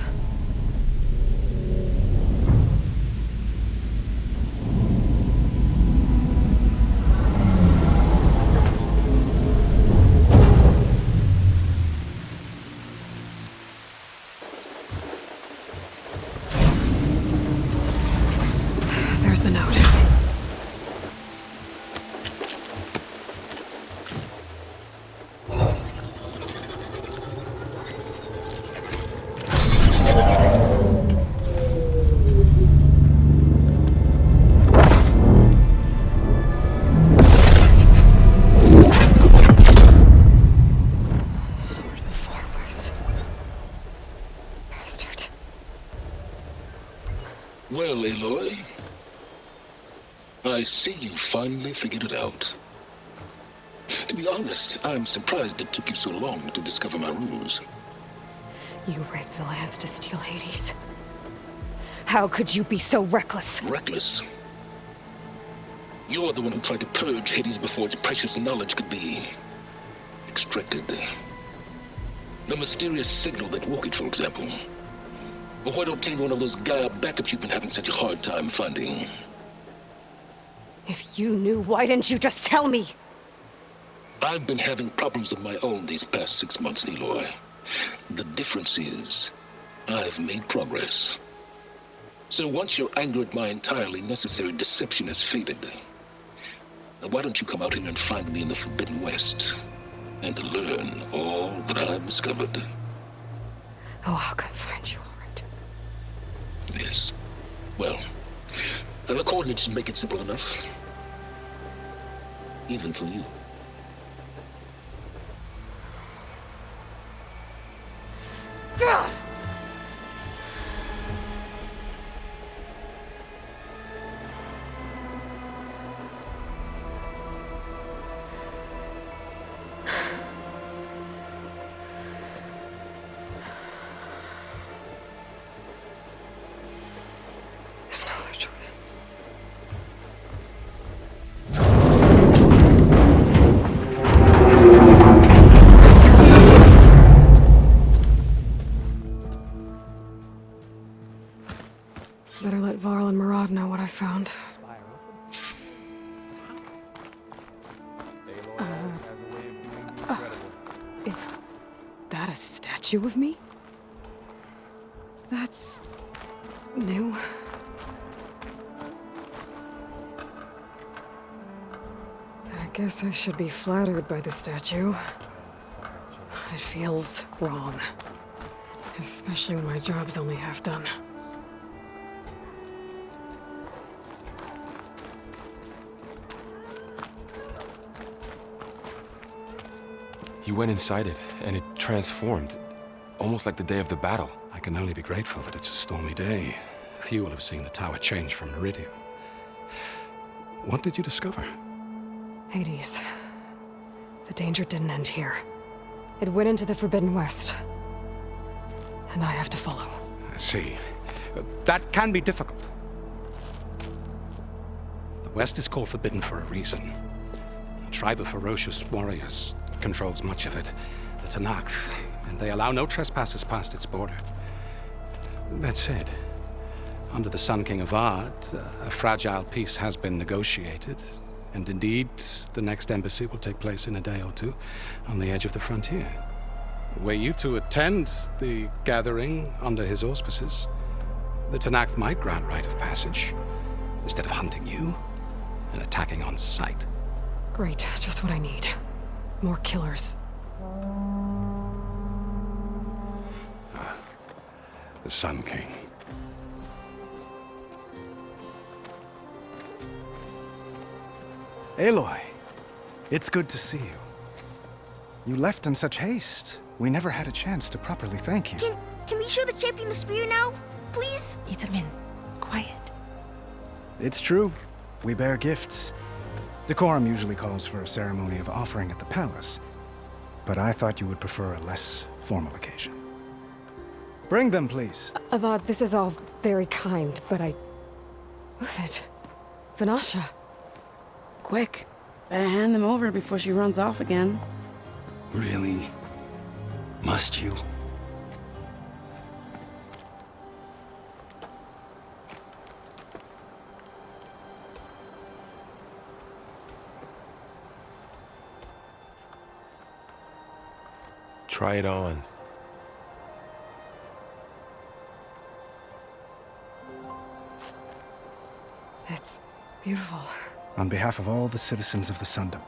There's the note. Sword of the Far West. Bastard. Well, Aloy, I see you finally figured it out. To be honest, I'm surprised it took you so long to discover my ruse. You rigged the lance to steal Hades. How could you be so reckless? Reckless? You're the one who tried to purge Hades before its precious knowledge could be extracted. The mysterious signal that woke it, for example. Or why to obtain one of those GAIA backups you've been having such a hard time finding. If you knew, why didn't you just tell me? I've been having problems of my own these past 6 months, Aloy. The difference is, I've made progress. So once your anger at my entirely necessary deception has faded, now why don't you come out here and find me in the Forbidden West, and learn all that I've discovered? Oh, I'll come find you, all right. Yes. Well, and the coordinates make it simple enough. Even for you. God! There's no other choice. Better let Varl and Murad know what I found. Is that a statue of me? That's new. I guess I should be flattered by the statue. It feels wrong. Especially when my job's only half done. You went inside it, and it transformed. Almost like the day of the battle. I can only be grateful that it's a stormy day. Few will have seen the tower change from Meridian. What did you discover? Hades. The danger didn't end here. It went into the Forbidden West. And I have to follow. I see. That can be difficult. The West is called Forbidden for a reason. A tribe of ferocious warriors controls much of it, the Tenakth, and they allow no trespassers past its border. That said, under the Sun King of Ard, a fragile peace has been negotiated, and indeed, the next embassy will take place in a day or two on the edge of the frontier. Were you to attend the gathering under his auspices, the Tenakth might grant right of passage, instead of hunting you and attacking on sight. Great, just what I need. More killers. The Sun King. Aloy, it's good to see you. You left in such haste. We never had a chance to properly thank you. Can we show the champion the spear now? Please? Itamin, quiet. It's true. We bear gifts. Decorum usually calls for a ceremony of offering at the palace, but I thought you would prefer a less formal occasion. Bring them, please. Avad, this is all very kind, but Who's it? Vanasha. Quick. Better hand them over before she runs off again. Really? Must you? Try it on. It's beautiful. On behalf of all the citizens of the Sundom,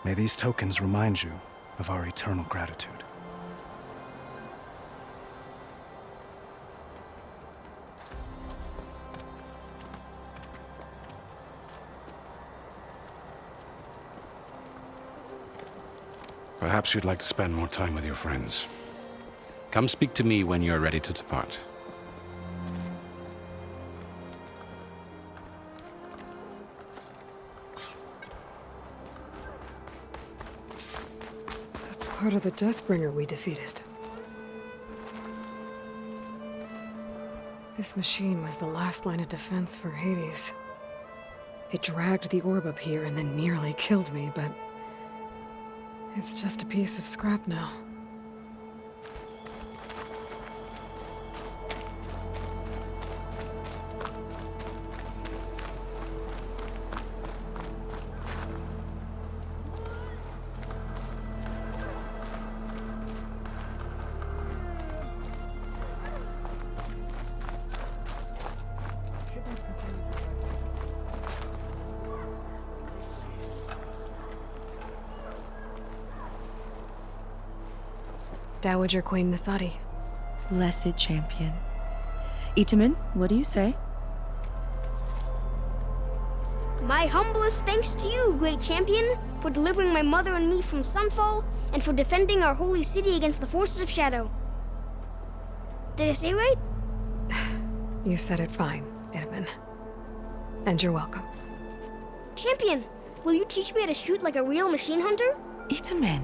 may these tokens remind you of our eternal gratitude. Perhaps you'd like to spend more time with your friends. Come speak to me when you're ready to depart. That's part of the Deathbringer we defeated. This machine was the last line of defense for Hades. It dragged the orb up here and then nearly killed me, but it's just a piece of scrap now. Dowager Queen Nasadi. Blessed champion. Itamen, what do you say? My humblest thanks to you, great champion, for delivering my mother and me from Sunfall, and for defending our holy city against the forces of Shadow. Did I say right? You said it fine, Itamen. And you're welcome. Champion, will you teach me how to shoot like a real machine hunter? Itamen.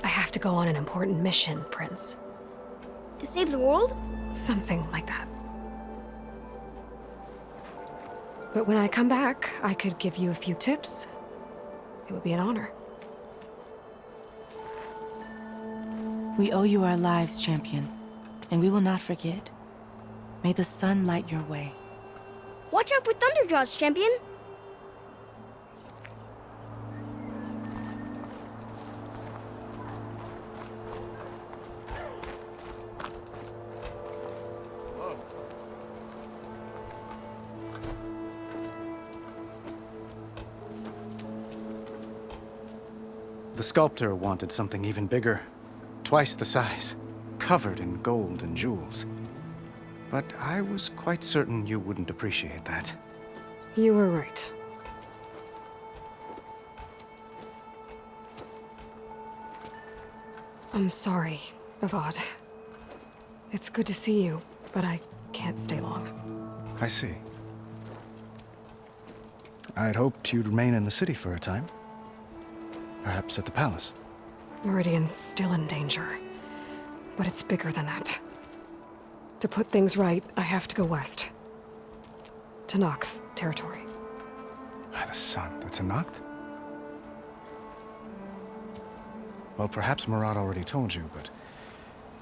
I have to go on an important mission, Prince. To save the world? Something like that. But when I come back, I could give you a few tips. It would be an honor. We owe you our lives, champion, and we will not forget. May the sun light your way. Watch out for Thunderjaws, champion! The sculptor wanted something even bigger, twice the size, covered in gold and jewels. But I was quite certain you wouldn't appreciate that. You were right. I'm sorry, Avad. It's good to see you, but I can't stay long. I see. I'd hoped you'd remain in the city for a time. Perhaps at the palace. Meridian's still in danger, but it's bigger than that. To put things right, I have to go west. Tenakth territory. By the sun, the Tenakth? Well, perhaps Murad already told you, but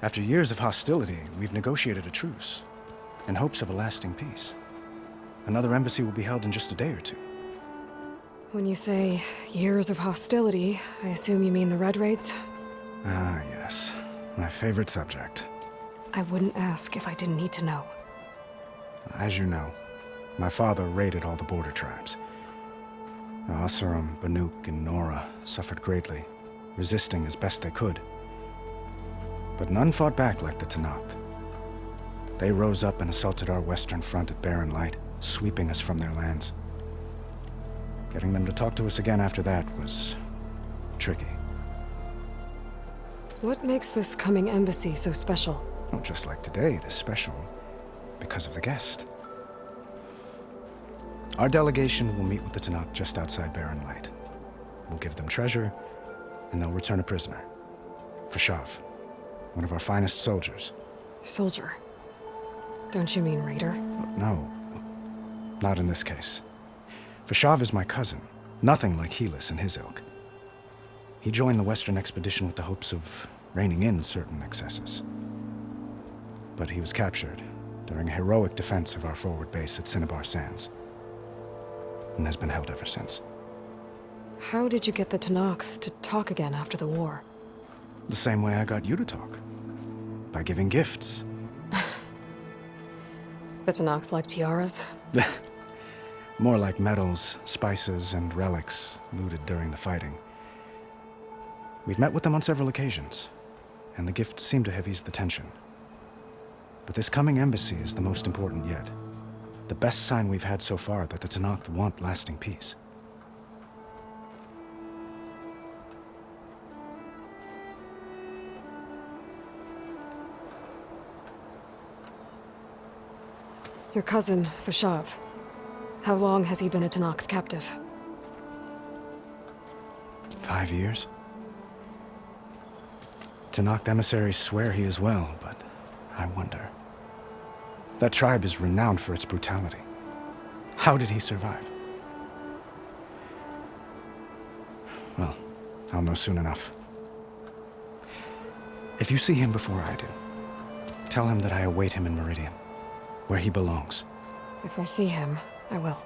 after years of hostility, we've negotiated a truce, in hopes of a lasting peace. Another embassy will be held in just a day or two. When you say years of hostility, I assume you mean the Red Raids? Ah, yes. My favorite subject. I wouldn't ask if I didn't need to know. As you know, my father raided all the border tribes. Asuram, Banuk, and Nora suffered greatly, resisting as best they could. But none fought back like the Tenakth. They rose up and assaulted our western front at Barren Light, sweeping us from their lands. Getting them to talk to us again after that was tricky. What makes this coming embassy so special? Oh, just like today, it is special because of the guest. Our delegation will meet with the Tenakth just outside Barren Light. We'll give them treasure, and they'll return a prisoner. Fashav, one of our finest soldiers. Soldier? Don't you mean raider? No, not in this case. Fashav is my cousin, nothing like Helis and his ilk. He joined the Western expedition with the hopes of reining in certain excesses. But he was captured during a heroic defense of our forward base at Cinnabar Sands, and has been held ever since. How did you get the Tenakth to talk again after the war? The same way I got you to talk. By giving gifts. The Tenakth like tiaras? More like medals, spices, and relics looted during the fighting. We've met with them on several occasions, and the gifts seem to have eased the tension. But this coming embassy is the most important yet. The best sign we've had so far that the Tenakth want lasting peace. Your cousin, Fashav. How long has he been a Tenakth captive? 5 years. Tenakth emissaries swear he is well, but I wonder. That tribe is renowned for its brutality. How did he survive? Well, I'll know soon enough. If you see him before I do, tell him that I await him in Meridian, where he belongs. If I see him, I will.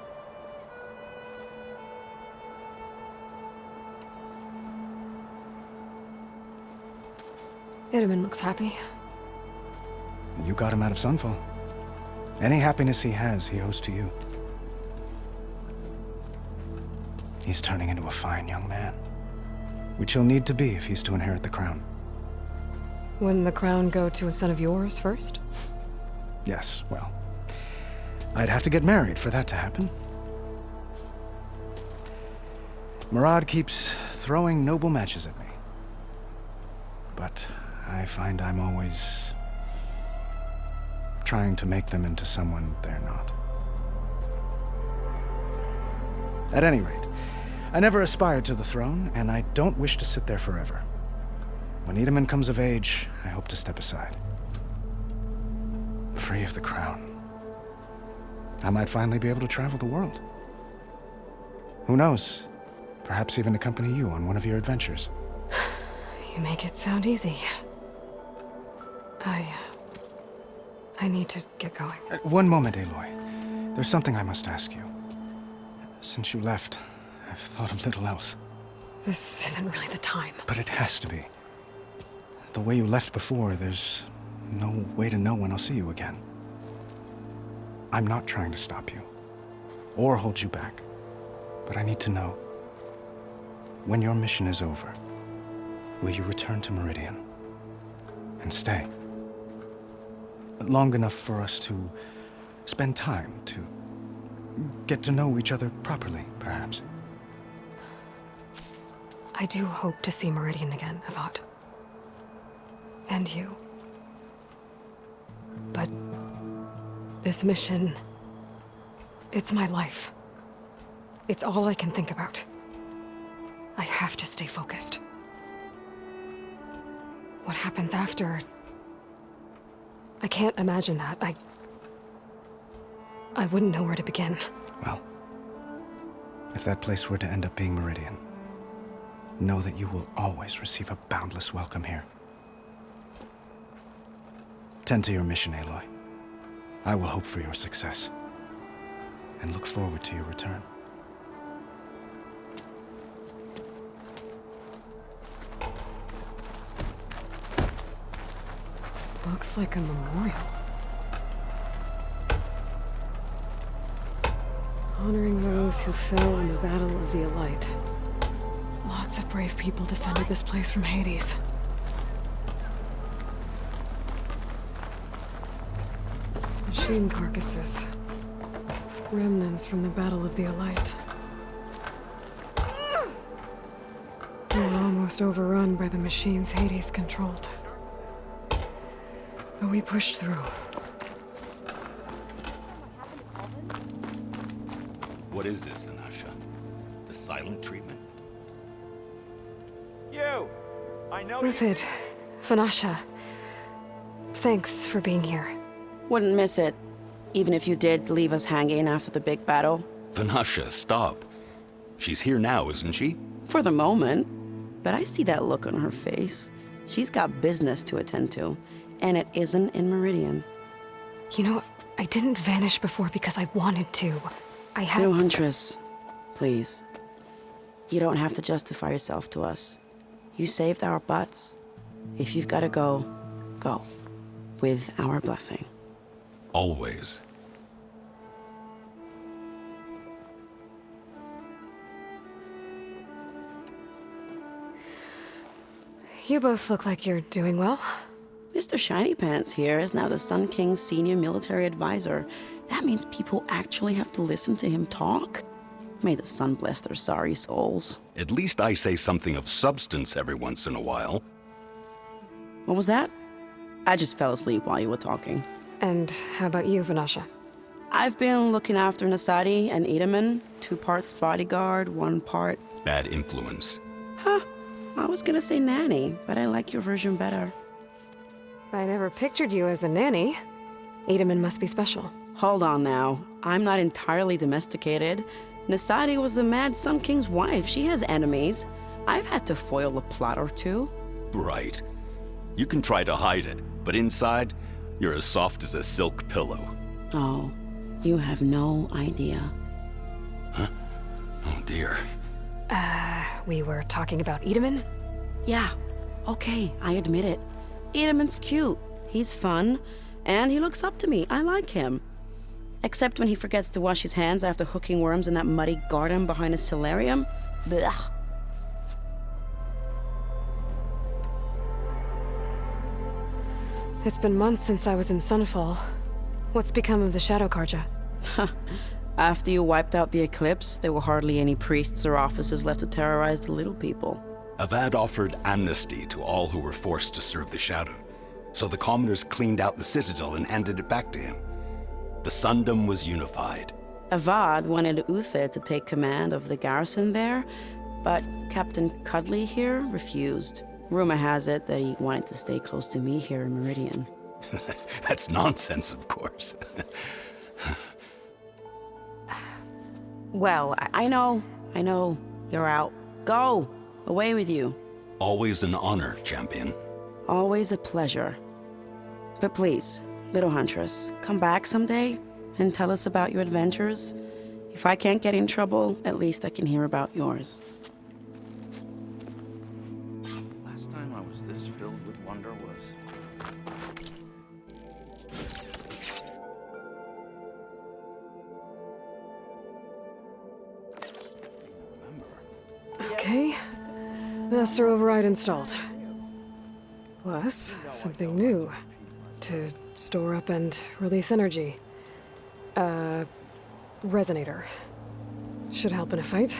Idaman looks happy. You got him out of Sunfall. Any happiness he has, he owes to you. He's turning into a fine young man, which he'll need to be if he's to inherit the crown. Wouldn't the crown go to a son of yours first? Yes, well, I'd have to get married for that to happen. Murad keeps throwing noble matches at me. But I find I'm always trying to make them into someone they're not. At any rate, I never aspired to the throne, and I don't wish to sit there forever. When Edaman comes of age, I hope to step aside. Free of the crown. I might finally be able to travel the world. Who knows? Perhaps even accompany you on one of your adventures. You make it sound easy. I need to get going. One moment, Aloy. There's something I must ask you. Since you left, I've thought of little else. This isn't really the time. But it has to be. The way you left before, there's no way to know when I'll see you again. I'm not trying to stop you, or hold you back. But I need to know, when your mission is over, will you return to Meridian and stay? Long enough for us to spend time, to get to know each other properly, perhaps. I do hope to see Meridian again, Avad. And you. But this mission, it's my life. It's all I can think about. I have to stay focused. What happens after? I can't imagine that. I wouldn't know where to begin. Well, if that place were to end up being Meridian, know that you will always receive a boundless welcome here. Tend to your mission, Aloy. I will hope for your success, and look forward to your return. Looks like a memorial. Honoring those who fell in the Battle of the Elite. Lots of brave people defended this place from Hades. Machine carcasses. Remnants from the Battle of the Elite. We were almost overrun by the machines Hades controlled. But we pushed through. What is this, Vanasha? The silent treatment? You! I know With it, Vanasha. Thanks for being here. Wouldn't miss it, even if you did leave us hanging after the big battle. Vanasha, stop. She's here now, isn't she? For the moment. But I see that look on her face. She's got business to attend to, and it isn't in Meridian. You know, I didn't vanish before because I wanted to. I had... No, Huntress. Please. You don't have to justify yourself to us. You saved our butts. If you've got to go, go. With our blessing. Always. You both look like you're doing well. Mr. Shiny Pants here is now the Sun King's senior military advisor. That means people actually have to listen to him talk? May the sun bless their sorry souls. At least I say something of substance every once in a while. What was that? I just fell asleep while you were talking. And how about you, Vanasha? I've been looking after Nasadi and Edaman. 2 parts bodyguard, 1 part... Bad influence. Huh. I was gonna say nanny, but I like your version better. I never pictured you as a nanny. Edaman must be special. Hold on now. I'm not entirely domesticated. Nasadi was the Mad Sun King's wife. She has enemies. I've had to foil a plot or two. Right. You can try to hide it, but inside, you're as soft as a silk pillow. Oh, you have no idea. Huh? Oh dear. We were talking about Edaman? Yeah, okay, I admit it. Edaman's cute. He's fun, and he looks up to me. I like him. Except when he forgets to wash his hands after hooking worms in that muddy garden behind a solarium. Blech. It's been months since I was in Sunfall. What's become of the Shadow Karja? After you wiped out the eclipse, there were hardly any priests or officers left to terrorize the little people. Avad offered amnesty to all who were forced to serve the Shadow, so the commoners cleaned out the citadel and handed it back to him. The Sundom was unified. Avad wanted Uther to take command of the garrison there, but Captain Cuddly here refused. Rumor has it that he wanted to stay close to me here in Meridian. That's nonsense, of course. Well, I know. You're out. Go! Away with you. Always an honor, champion. Always a pleasure. But please, little huntress, come back someday and tell us about your adventures. If I can't get in trouble, at least I can hear about yours. Last time I was this filled with wonder was... Okay. Master override installed. Plus, something new. To store up and release energy. Resonator. Should help in a fight.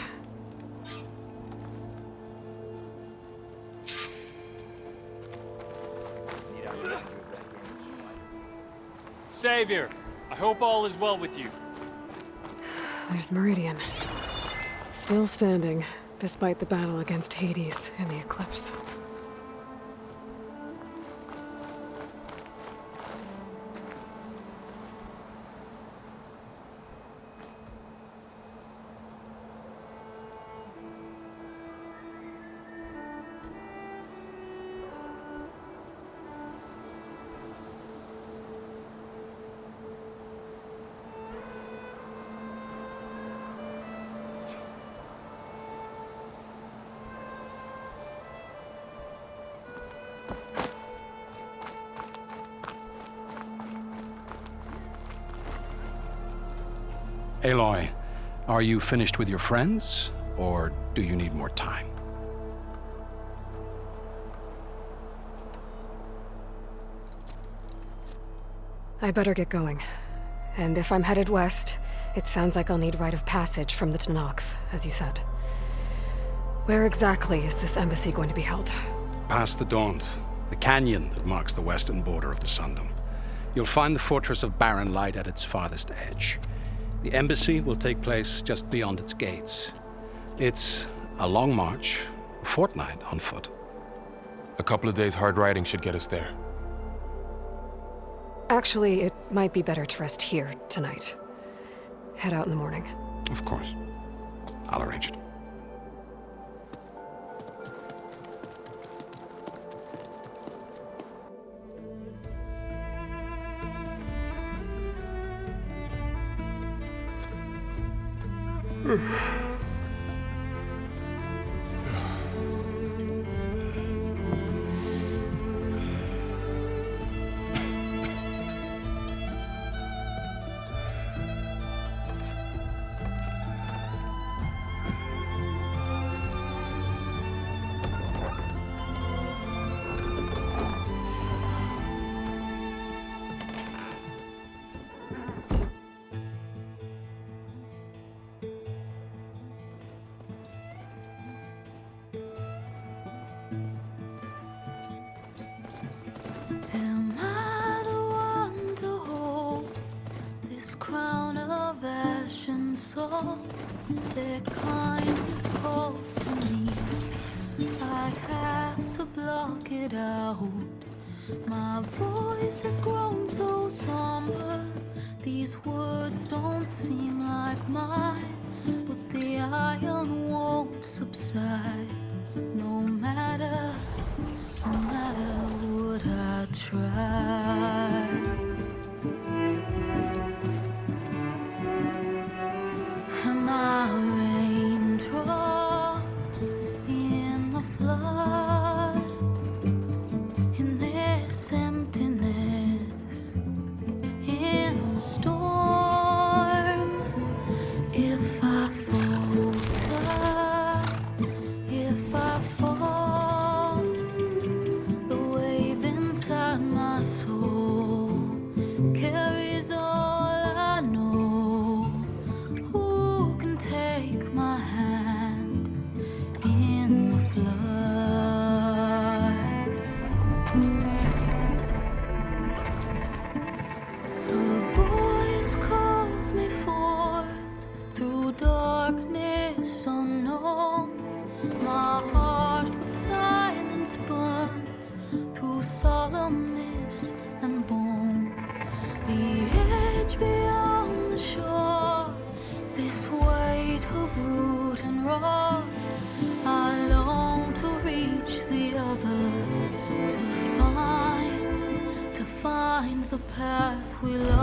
Savior, I hope all is well with you. There's Meridian. Still standing, despite the battle against Hades in the eclipse. Aloy, are you finished with your friends, or do you need more time? I better get going. And if I'm headed west, it sounds like I'll need rite of passage from the Tenakth, as you said. Where exactly is this embassy going to be held? Past the Daunt, the canyon that marks the western border of the Sundom. You'll find the fortress of Barren Light at its farthest edge. The embassy will take place just beyond its gates. It's a long march, a fortnight on foot. A couple of days hard riding should get us there. Actually, it might be better to rest here tonight. Head out in the morning. Of course. I'll arrange it. Am I the one to hold this crown of ash and salt? Their kind is close to me. I'd have to block it out. My voice has grown so somber. These words don't seem like mine, but the iron won't subside. No matter what I try. Am I raindrops in the flood? In this emptiness, in a storm. If I falter, if I fall, the wave inside my soul carries all I know. Who can take my hand in the flood? Her voice calls me forth through darkness unknown. My heart with silence burns through solemnness and bone. The edge beyond the shore, this weight of root and rod. I long to reach the other, to find the path we love.